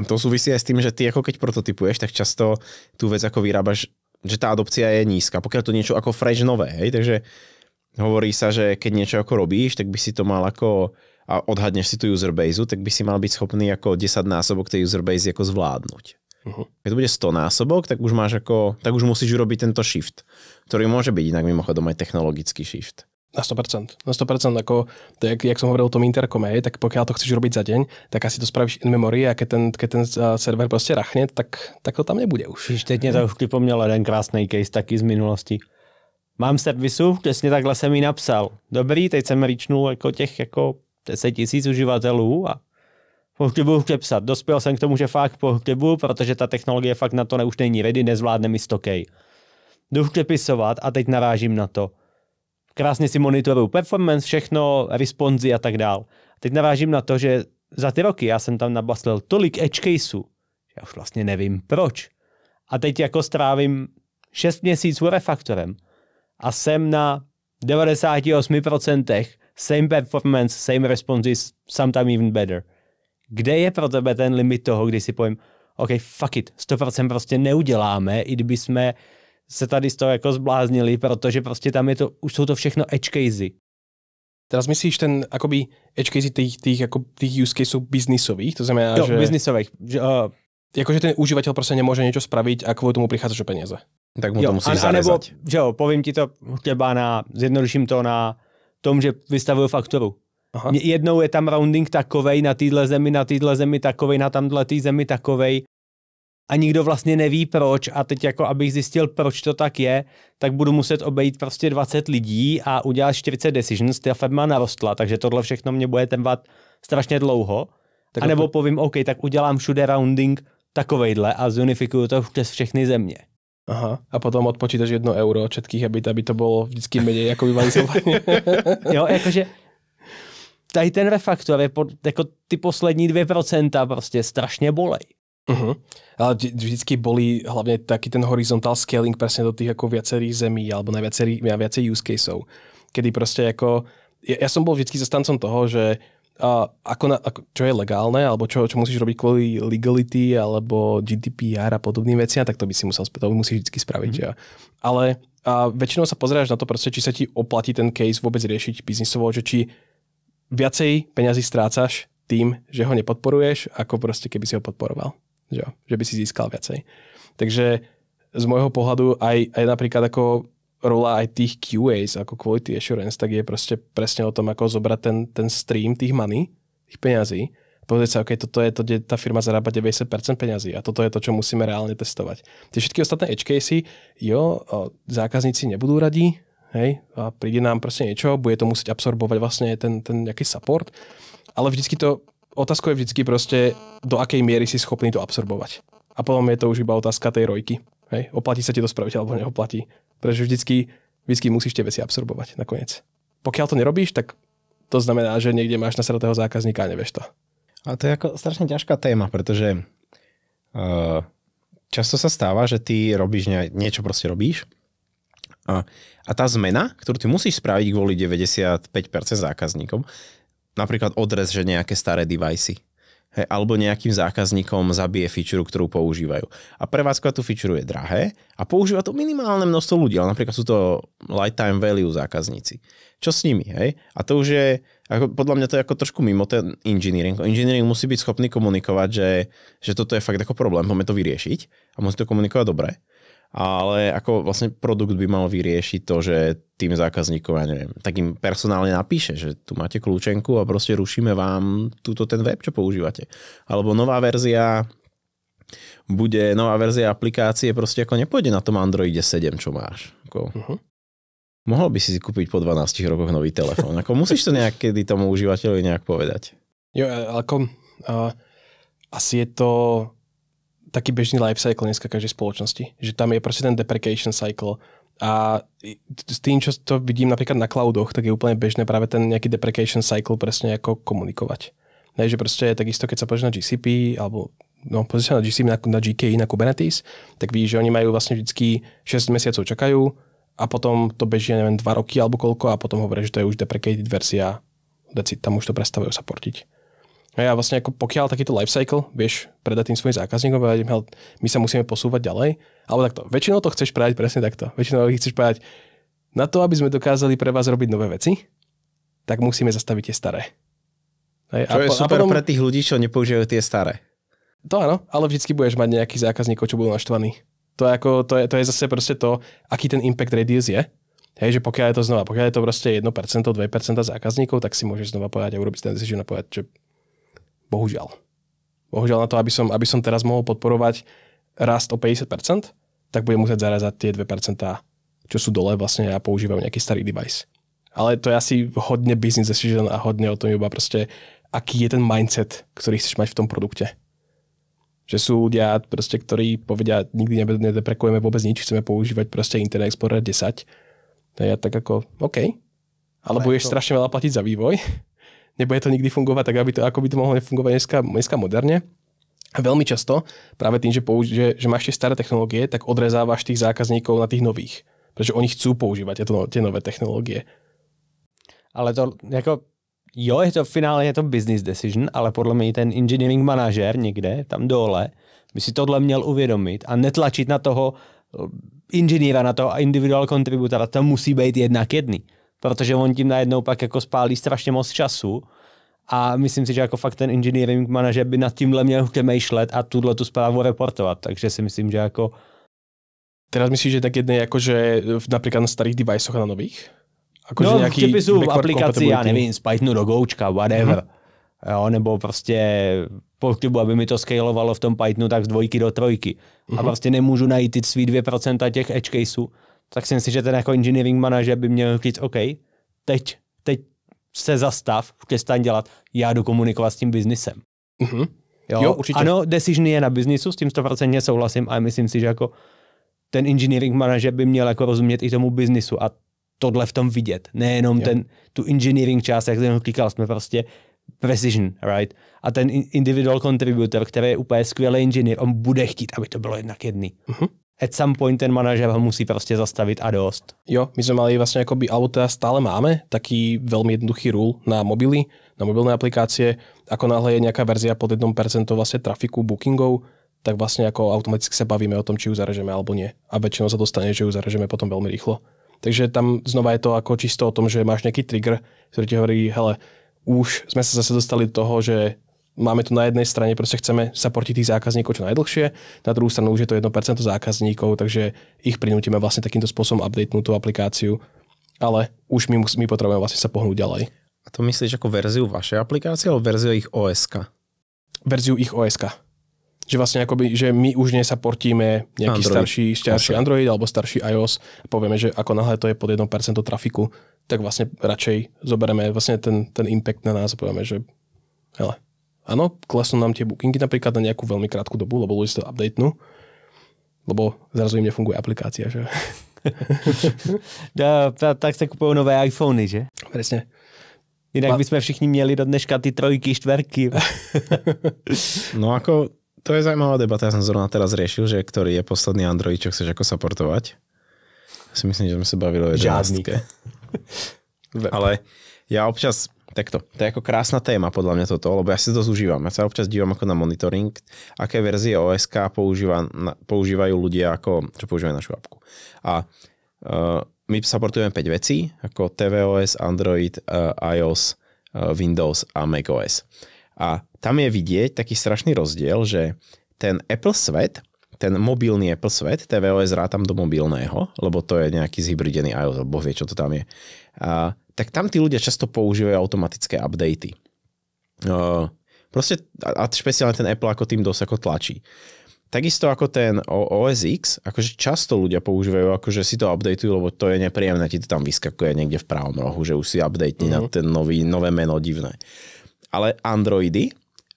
Speaker 2: to súvisí aj s tým, že ty ako keď prototypuješ, tak často tú vec ako vyrábaš, že tá adopcia je nízka, pokiaľ to niečo ako fresh nové, hej, takže hovorí sa, že keď niečo ako robíš, tak by si to mal ako, a odhadneš si tú userbase, tak by si mal byť schopný ako 10 násobok tej userbase ako zvládnuť. Keď to bude 100 násobok, tak už musíš urobiť tento shift, ktorý môže byť inak mimochodom aj technologický shift.
Speaker 3: Na 100%. Na 100% ako, jak som hovoril o tom interkome, tak pokiaľ to chceš robiť za deň, tak asi to spravíš in memory a keď ten server proste rachne, tak to tam nebude už.
Speaker 1: Teď mě to už připomněl jeden krásný case taky z minulosti. Mám servisu, přesně takhle jsem jí napsal. Dobrý, teď jsem reachnul jako těch 10 000 uživatelů a potřebuji přepsat. Dospěl jsem k tomu, že fakt potřebuji, protože ta technologie fakt na to už není ready, nezvládne mi 100K. Jdu přepisovat a teď narážím na to. Krásně si monitoruju performance, všechno, responzy a tak dál. Teď narážím na to, že za ty roky já jsem tam nabaslil tolik edge caseů, že já už vlastně nevím proč. A teď jako strávím 6 měsíců refaktorem a jsem na 98% same performance, same responses, sometimes even better. Kde je pro tebe ten limit toho, kdy si povím, OK, fuck it, 100% prostě neuděláme, i kdyby jsme se tady z toho jako zbláznili, protože prostě tam je to, už jsou to všechno edge casey.
Speaker 3: Teraz myslíš ten akoby edge casey tých use caseov biznisových, to znamená, že...
Speaker 1: biznisových.
Speaker 3: Jakože ten užívateľ prostě nemôže niečo spraviť a kvôli tomu prichádzaš o peniaze.
Speaker 2: Tak mu to musíš zarezať.
Speaker 1: Anebo, že jo, povím ti to třeba zjednoduším to na tom, že vystavuju fakturu. Aha. Jednou je tam rounding takovej, na téhle zemi takovej, na tamhle tý zemi takovej a nikdo vlastně neví proč a teď jako abych zjistil, proč to tak je, tak budu muset obejít prostě 20 lidí a udělat 40 decisions, ta firma narostla, takže tohle všechno mě bude trvat strašně dlouho. Tak a nebo povím, OK, tak udělám všude rounding takovejhle a zunifikuju to přes všechny země.
Speaker 3: Aha, a potom odpočítaš 1 euro od všetkých, aby to bolo vždycky menej ako vyvalizovanie.
Speaker 1: Jo, jakože tady ten refaktor je jako ty poslední 2% prostě strašně bolej.
Speaker 3: Ale vždycky boli hlavne taký ten horizontal scaling presne do tých ako viacerých zemí alebo na viacej use caseov. Kedy proste ako... Ja som bol vždycky zastancom toho, že čo je legálne, alebo čo musíš robiť kvôli legality, alebo GDPR a podobným veciam, tak to musíš vždy spraviť. Ja. Ale väčšinou sa pozeráš na to proste, či sa ti oplatí ten case vôbec riešiť biznisovo, že či viacej peňazí strácaš tým, že ho nepodporuješ, ako proste keby si ho podporoval. Že by si získal viacej. Takže z môjho pohľadu aj napríklad ako rola aj tých QAs, ako quality assurance, tak je proste presne o tom, ako zobrať ten stream tých money, tých peňazí, povedať sa, OK, toto je to, kde tá firma zarába 90% peňazí a toto je to, čo musíme reálne testovať. Tie všetky ostatné edge casey, zákazníci nebudú radi, hej, a príde nám proste niečo, bude to musieť absorbovať vlastne ten nejaký support, ale vždycky otázka je vždycky proste, do akej miery si schopný to absorbovať. A potom je to už iba otázka tej rojky. Hej? Oplatí sa ti to spraviť, alebo neoplatí. Pretože vždycky musíš tie veci absorbovať nakoniec. Pokiaľ to nerobíš, tak to znamená, že niekde máš nasratého zákazníka a nevieš to.
Speaker 2: A to je ako strašne ťažká téma, pretože často sa stáva, že ty robíš niečo proste robíš a tá zmena, ktorú ty musíš spraviť kvôli 95% zákazníkom, napríklad odrez, že nejaké staré devicey. Hej, alebo nejakým zákazníkom zabije feature, ktorú používajú. A prevádzkovať tú feature je drahé a používa to minimálne množstvo ľudí, ale napríklad sú to lifetime value zákazníci. Čo s nimi? Hej? A to už je, podľa mňa to je ako trošku mimo ten engineering. Engineering musí byť schopný komunikovať, že toto je fakt ako problém, poďme to vyriešiť a musí to komunikovať dobre. Ale ako vlastne produkt by mal vyriešiť to, že tým zákazníkom, ja neviem, tak im personálne napíše, že tu máte kľúčenku a proste rušíme vám ten web, čo používate. Alebo nová verzia aplikácie proste ako nepôjde na tom Androide 7, čo máš. Mohol by si kúpiť po 12 rokoch nový telefón. Musíš to niekedy tomu užívateľovi nejak povedať.
Speaker 3: Jo, ako asi je to taký bežný life cycle dneska každej spoločnosti. Že tam je proste ten deprecation cycle a s tým, čo to vidím napríklad na cloudoch, tak je úplne bežné práve ten nejaký deprecation cycle presne ako komunikovať. Ne, že proste takisto, keď sa pozrieš na GCP alebo pozrieš sa na GCP, na GKE, na Kubernetes, tak vidíš, že oni majú vlastne vždycky 6 mesiacov čakajú a potom to beží, neviem, 2 roky alebo koľko a potom hovoria, že to je už deprecated verzia, tam už to prestávajú supportiť. A ja vlastne ako pokiaľ takýto lifecycle vieš predať tým svojim zákazníkom, my sa musíme posúvať ďalej, alebo takto. Väčšinou to chceš predať presne takto. Väčšinou ich chceš predať, Na to, aby sme dokázali pre vás robiť nové veci, tak musíme zastaviť tie staré.
Speaker 2: Čo je super pre tých ľudí, čo nepoužívajú tie staré.
Speaker 3: To áno, ale vždycky budeš mať nejakých zákazníkov, čo budú naštvaní. To je zase proste to, aký ten impact radius je. Hej, že pokiaľ je to proste 1%, 2% zákazníkov, tak si môžeš znova povedať a urobiť ten decision a povedať, že bohužiaľ na to, aby som teraz mohol podporovať rast o 50%, tak budem musieť zarazať tie 2%, čo sú dole vlastne a používajú nejaký starý device. Ale to je asi hodne business decision a hodne o tom iba proste, aký je ten mindset, ktorý chceš mať v tom produkte. Že sú ľudia, proste, ktorí povedia, nikdy nedeprekujeme vôbec nič, chceme používať proste Internet Explorer 10. To je tak ako, OK. Ale budeš strašne veľa platiť za vývoj. Nebude to nikdy fungovať tak, ako by to mohlo fungovať dneska moderne. A veľmi často, práve tým, že máš tie staré technológie, tak odrezávaš tých zákazníkov na tých nových. Pretože oni chcú používať tie nové technológie.
Speaker 1: Ale to jako, jo, finálně je to business decision, ale podle mě ten engineering manažer někde tam dole by si tohle měl uvědomit a netlačit na toho inženýra, na toho individual contributora, to musí být jednak jedný. Protože on tím najednou pak jako spálí strašně moc času a myslím si, že jako fakt ten engineering manažer by nad tímhle měl přemýšlet a tuhle tu zprávu reportovat. Takže si myslím, že jako...
Speaker 3: Teraz myslíš, že tak jedné jako, že například na starých deviceoch a na nových?
Speaker 1: Ako, no, v typisu aplikací, já nevím, z Pythonu do Goučka, whatever. Jo, nebo prostě potřebuji, aby mi to scalovalo v tom Pythonu tak z 2 do 3. A prostě nemůžu najít ty svý 2% těch edge caseů. Tak si myslím, že ten jako engineering manažer by měl říct, OK, teď se zastav, přestaň dělat, já jdu komunikovat s tím biznisem. Jo, určitě. Ano, decision je na biznisu, s tím 100% souhlasím, ale myslím si, že jako ten engineering manažer by měl jako rozumět i tomu biznisu a tohle v tom vidět. Nejenom tu engineering část, jak jsem klikal, jsme prostě precision, right? A ten individual contributor, který je úplně skvělý inženýr, on bude chtít, aby to bylo jednak jedný. At some point ten manažer ho musí prostě zastavit a dost.
Speaker 3: Jo, my sme mali vlastne akoby, alebo teda stále máme taký veľmi jednoduchý rule na mobily, na mobilné aplikácie. Ako náhle je nejaká verzia pod 1% vlastne trafiku bookingov, tak vlastne ako automaticky sa bavíme o tom, či ju zarežeme alebo nie. A väčšinou sa dostane, že ju zarežeme potom veľmi rýchlo. Takže tam znova je to ako čisto o tom, že máš nejaký trigger, ktorý ti hovorí, hele, už sme sa zase dostali do toho, že máme tu na jednej strane, proste chceme supportiť tých zákazníkov čo najdlhšie, na druhú stranu už je to 1% zákazníkov, takže ich prinútime vlastne takýmto spôsobom updatenúť tú aplikáciu, ale už my potrebujeme vlastne sa pohnúť ďalej.
Speaker 2: A to myslíš ako verziu vašej aplikácie alebo verziu ich OS-ka?
Speaker 3: Verziu ich OS-ka. Že vlastne akoby, že my už nesupportíme nejaký starší Android alebo starší iOS a povieme, že ako náhle to je pod 1% trafiku, tak vlastne radšej zoberieme vlastne ten impact na nás a povieme, že hele, áno, klesnú nám tie bookingy napríklad na nejakú veľmi krátku dobu, lebo ľudia si to updatenú, lebo zrazu im nefunguje aplikácia, že?
Speaker 1: Tak sa kupujú nové iPhony, že?
Speaker 3: Presne.
Speaker 1: Inak by sme všichni měli do dneška ty 3, 4.
Speaker 2: No ako, to je zaujímavá debata, ja som zrovna teraz riešil, že ktorý je posledný Android, čo chceš ako supportovať. Ja si myslím, že sme sa bavili o 11. Ale ja občas, takto, to je ako krásna téma podľa mňa toto, lebo ja si to zúžívam. Ja sa občas dívam ako na monitoring, aké verzie OSK používajú ľudia, ako, čo používajú našu apku. A my supportujeme 5 vecí, ako tvOS, Android, iOS, Windows a macOS. A tam je vidieť taký strašný rozdiel, že ten Apple svet, ten mobilný Apple svet, tvOS rátam do mobilného, lebo to je nejaký zhybridený iOS, boh vie, čo to tam je. Tak tam tí ľudia často používajú automatické updaty. Proste, a špeciálne ten Apple ako tým dosť ako tlačí. Takisto ako ten OS X, akože často ľudia používajú, akože si to updateujú, lebo to je nepríjemné, ti to tam vyskakuje niekde v pravom rohu, že už si updatení na ten nové meno divné. Ale Androidy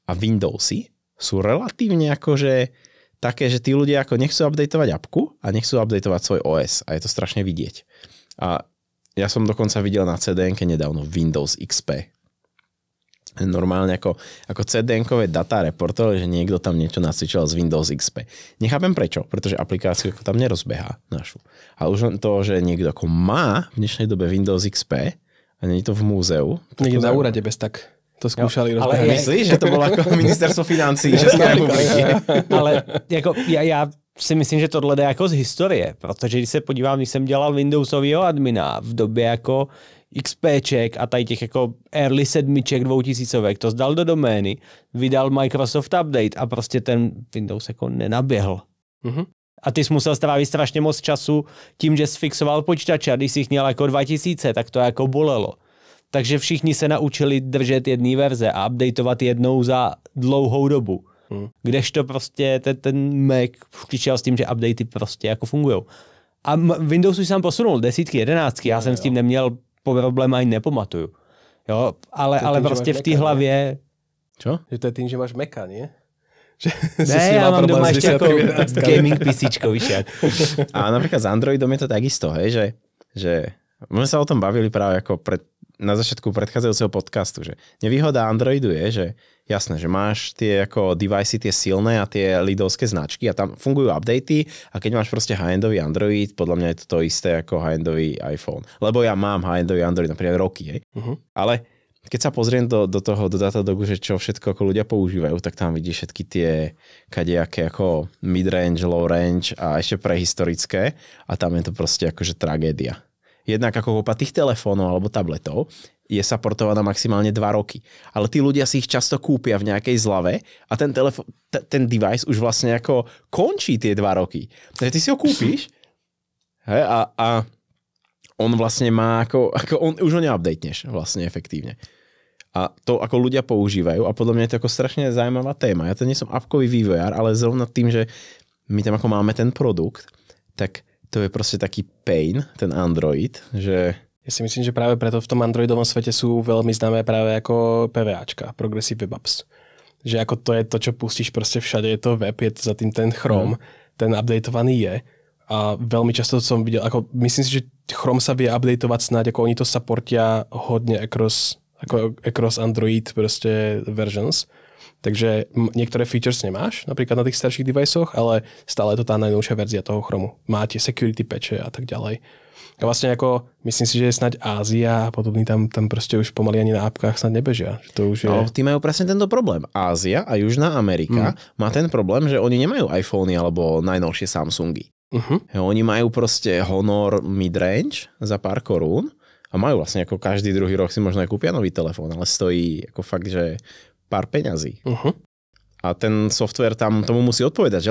Speaker 2: a Windowsy sú relatívne akože také, že tí ľudia ako nechcú updateovať apku a nechcú updateovať svoj OS a je to strašne vidieť. A ja som dokonca videl na CDN-ke nedávno Windows XP. Normálne ako CDN-kové data reportovali, že niekto tam niečo nacvičil z Windows XP. Nechápem prečo, pretože aplikáciu tam nerozbehá našu. Ale už len to, že niekto ako má v dnešnej dobe Windows XP a nie je to v múzeu.
Speaker 3: Niekde na úrade bez tak. To skúšali rozbehať.
Speaker 2: Ale myslíš, že to bolo ako ministerstvo financií Českej republiky?
Speaker 1: Ale jako, ja si myslím, že tohle jde jako z historie, protože když se podívám, když jsem dělal Windowsovýho admina v době jako XPček a tady těch jako early 7 2000, to zdal do domény, vydal Microsoft Update a prostě ten Windows jako nenaběhl. Mm-hmm. A ty jsi musel strávit strašně moc času tím, že jsi fixoval počítače a když jsi jich měl jako 2000, tak to jako bolelo. Takže všichni se naučili držet jedné verze a updateovat jednou za dlouhou dobu. Kdežto prostě ten Mac přišel s tím, že updatey prostě jako fungujou. A Windows už jsem posunul, 10, 11, já jsem s tím neměl problém, ani nepamatuju. Jo, ale prostě v té hlavě...
Speaker 3: Čo? Že to je tým, že máš Maca, nie?
Speaker 1: Ne, ja mám doma ešte ako gaming PCčko, vyšiak.
Speaker 2: A napríklad s Androidom je to takisto, hej, že my sa o tom bavili práve ako na začiatku predchádzajúceho podcastu, že nevýhoda Androidu je, že jasné, že máš tie ako device, tie silné a tie lidovské značky a tam fungujú updaty a keď máš proste high-endový Android, podľa mňa je to isté ako high-endový iPhone. Lebo ja mám high-endový Android napríklad roky, hej. Ale keď sa pozriem do Datadogu, že čo všetko ako ľudia používajú, tak tam vidíš všetky tie kadejaké ako mid-range, low-range a ešte prehistorické a tam je to proste akože tragédia. Jednak ako kúpa tých telefónov alebo tabletov je supportovaná maximálne 2 roky. Ale tí ľudia si ich často kúpia v nejakej zlave a ten device už vlastne ako končí tie 2 roky. Takže ty si ho kúpiš a on vlastne má ako on už ho neupdateneš vlastne efektívne. A to ako ľudia používajú a podľa mňa je to ako strašne zaujímavá téma. Ja to nie som appkový vývojár, ale zrovna tým, že my tam ako máme ten produkt, tak to je proste taký pain, ten Android, že...
Speaker 3: Ja si myslím, že práve preto v tom androidovom svete sú veľmi známe práve ako PVAčka, Progressive Web Apps. Že ako to je to, čo pustíš proste všade, je to web, je to za tým ten Chrome, ten updateovaný je. A veľmi často som videl, ako myslím si, že Chrome sa vie updateovať snáď, ako oni to supportia hodne across Android proste versions. Takže niektoré features nemáš, napríklad na tých starších deviceoch, ale stále je to tá najnovšia verzia toho Chromu. Máte security patche a tak ďalej. A vlastne ako, myslím si, že je snáď Ázia a podobný tam proste už pomaly ani na apkách snáď nebežia. To už je...
Speaker 2: No, tí majú presne tento problém. Ázia a Južná Amerika má ten problém, že oni nemajú iPhony alebo najnovšie Samsungy. Oni majú proste Honor midrange za pár korún a majú vlastne ako každý druhý rok si možno aj kúpia nový telefón, ale stojí ako fakt, že pár peňazí. A ten software tam tomu musí odpovedať, že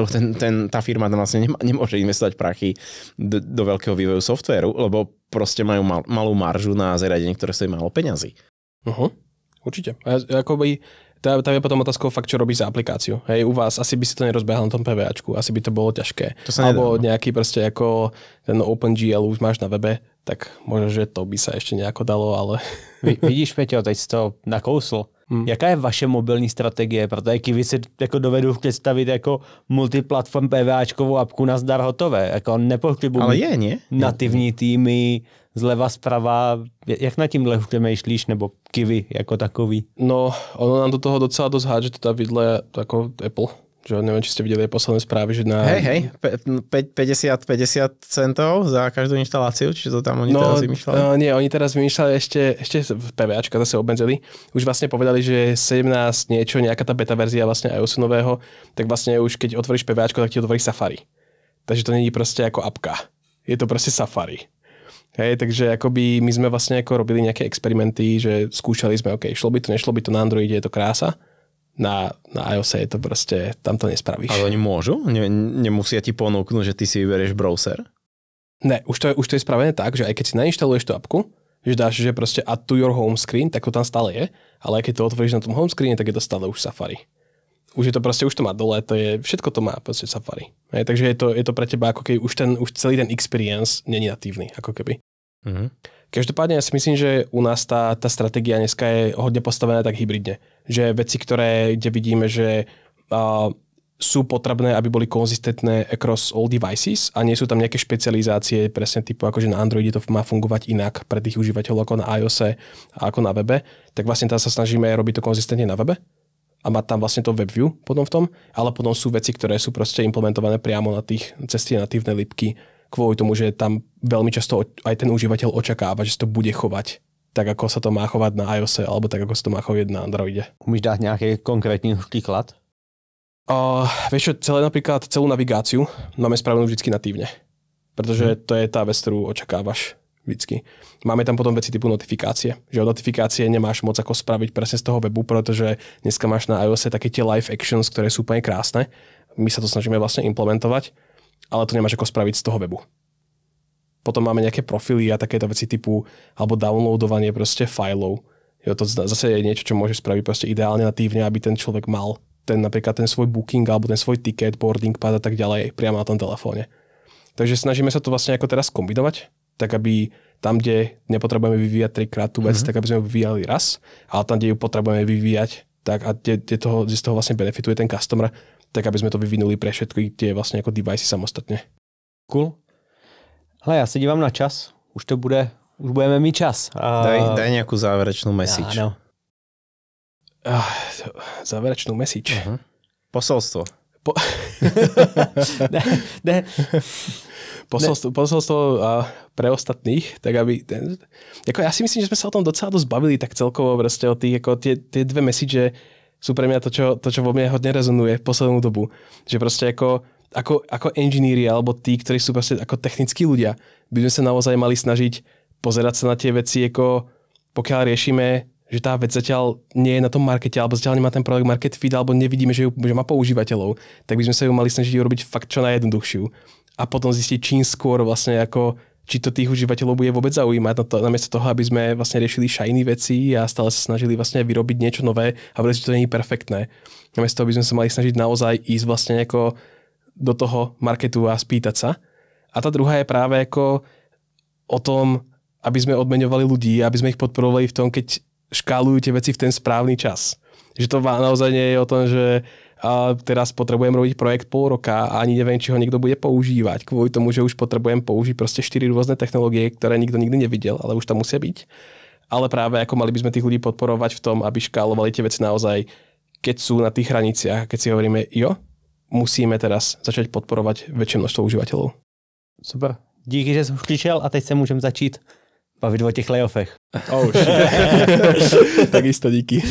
Speaker 2: tá firma tam vlastne nemôže investovať prachy do veľkého vývoju softvéru, lebo proste majú malú maržu na zariadenie, ktoré stojí málo peňazí.
Speaker 3: Určite. Akoby tam je potom otázkou fakt, čo robíš za aplikáciu. Hej, u vás asi by si to nerozbehal na tom PVAčku, asi by to bolo ťažké.
Speaker 2: To sa
Speaker 3: alebo nejaký proste ako ten OpenGL už máš na webe, tak možno, že to by sa ešte nejako dalo, ale...
Speaker 1: Vidíš, Peťo, teď si to nakousl. Jaká je vaše mobilní strategie? Protože Kiwi si jako dovedu představit jako multiplatform PVAčkovou apku na zdar hotové. Jako nepochybuji.
Speaker 2: Ale je, nie?
Speaker 1: Nativní týmy, zleva, zprava. Jak na tímhle přemýšlíš, nebo Kiwi jako takový?
Speaker 3: No, ono nám do toho docela dosť hádže teda vidle ako Apple. Že neviem, či ste videli posledné správy, že na...
Speaker 2: Hej, 50 centov za každú inštaláciu, či to tam oni teraz vymýšľali?
Speaker 3: No, nie, oni teraz vymýšľali ešte v PVAčka, zase obmedzili. Už vlastne povedali, že 17 niečo, nejaká tá beta verzia vlastne iOS nového, tak vlastne už keď otvoríš PVAčko, tak ti otvorí Safari. Takže to nie je proste ako apka. Je to proste Safari. Hej, takže akoby my sme vlastne ako robili nejaké experimenty, že skúšali sme, OK, šlo by to, nešlo by to na Androide, je to krása. Na iOS je to proste, tam to nespravíš.
Speaker 2: Ale oni môžu? Nemusia ti ponúknuť, že ty si vyberieš browser?
Speaker 3: Ne, už to je spravené tak, že aj keď si nainštaluješ tú apku, že dáš, že proste add to your home screen, tak to tam stále je, ale aj keď to otvoríš na tom home screene, tak je to stále už Safari. Už je to proste, už to má dole, to je, všetko to má proste Safari. Hej, takže je to pre teba ako keby už celý ten experience není natívny, ako keby. Každopádne ja si myslím, že u nás tá stratégia dneska je hodne postavená tak hybridne. Že veci, kde vidíme, že sú potrebné, aby boli konzistentné across all devices a nie sú tam nejaké špecializácie presne typu, akože na Androide to má fungovať inak pre tých užívateľov ako na iOS a ako na webe, tak vlastne tam sa snažíme robiť to konzistentne na webe a mať tam vlastne to WebView potom v tom, ale potom sú veci, ktoré sú proste implementované priamo na tých cez tie natívne lípky, kvôli tomu, že tam veľmi často aj ten užívateľ očakáva, že sa to bude chovať tak, ako sa to má chovať na iOS alebo tak, ako sa to má chovať na Androide.
Speaker 1: Umíš dát nejaký konkrétny príklad?
Speaker 3: Vieš čo, celú navigáciu máme spravenú vždy natívne. Pretože to je tá vec, ktorú očakávaš vždycky. Máme tam potom veci typu notifikácie. Že od notifikácie nemáš moc ako spraviť presne z toho webu, pretože dneska máš na iOS také tie live actions, ktoré sú úplne krásne. My sa to snažíme vlastne implementovať, ale to nemáš ako spraviť z toho webu. Potom máme nejaké profily a takéto veci typu alebo downloadovanie proste fileov. Jo, to zase je niečo, čo môže spraviť proste ideálne natívne, aby ten človek mal napríklad ten svoj booking alebo ten svoj ticket, boarding pad a tak ďalej priamo na tom telefóne. Takže snažíme sa to vlastne ako teraz kombinovať, tak aby tam, kde nepotrebujeme vyvíjať trikrát tú vec, tak aby sme ju vyvíjali raz, ale tam, kde ju potrebujeme vyvíjať, tak a kde z toho vlastne benefituje ten customer, tak aby sme to vyvinuli pre všetky tie vlastne ako device samostatne.
Speaker 1: Cool. Hele, já se dívám na čas. Už budeme mít čas.
Speaker 2: Daj nejakú záverečnú message.
Speaker 1: Áno.
Speaker 3: Záverečnú message.
Speaker 2: Posolstvo.
Speaker 1: Ne.
Speaker 3: Posolstvo pre ostatných, tak aby... ja si myslím, že sme sa o tom docela dosť bavili tak celkovo proste o tých, ako tie dve message sú pre mňa to, čo vo mne hodne rezonuje v poslednú dobu. Že proste ako engineeri alebo tí, ktorí sú proste ako technickí ľudia, by sme sa naozaj mali snažiť pozerať sa na tie veci, ako pokiaľ riešime, že tá vec zatiaľ nie je na tom markete, alebo zatiaľ nemá ten product market fit, alebo nevidíme, že má používateľov, tak by sme sa ju mali snažiť urobiť fakt čo najjednoduchšiu. A potom zistiť čím skôr vlastne ako, či to tých užívateľov bude vôbec zaujímať, namiesto toho, aby sme vlastne riešili shiny veci a stále sa snažili vlastne vyrobiť niečo nové a vôbec to nie je perfektné. Namiesto toho by sme sa mali snažiť naozaj ísť vlastne ako do toho marketu a spýtať sa. A tá druhá je práve ako o tom, aby sme odmeňovali ľudí, aby sme ich podporovali v tom, keď škálujú tie veci v ten správny čas. Že to naozaj nie je o tom, že teraz potrebujem robiť projekt pol roka a ani neviem, či ho niekto bude používať. Kvôli tomu, že už potrebujem použiť proste 4 rôzne technológie, ktoré nikto nikdy nevidel, ale už tam musia byť. Ale práve ako mali by sme tých ľudí podporovať v tom, aby škálovali tie veci naozaj, keď sú na tých hraniciach, keď si hovoríme, musíme teraz začať podporovať väčšie množstvo užívateľov.
Speaker 1: Super. Díky, že jsi přišel a teď se můžeme začít bavit o těch layoffech.
Speaker 3: Tak isto, díky.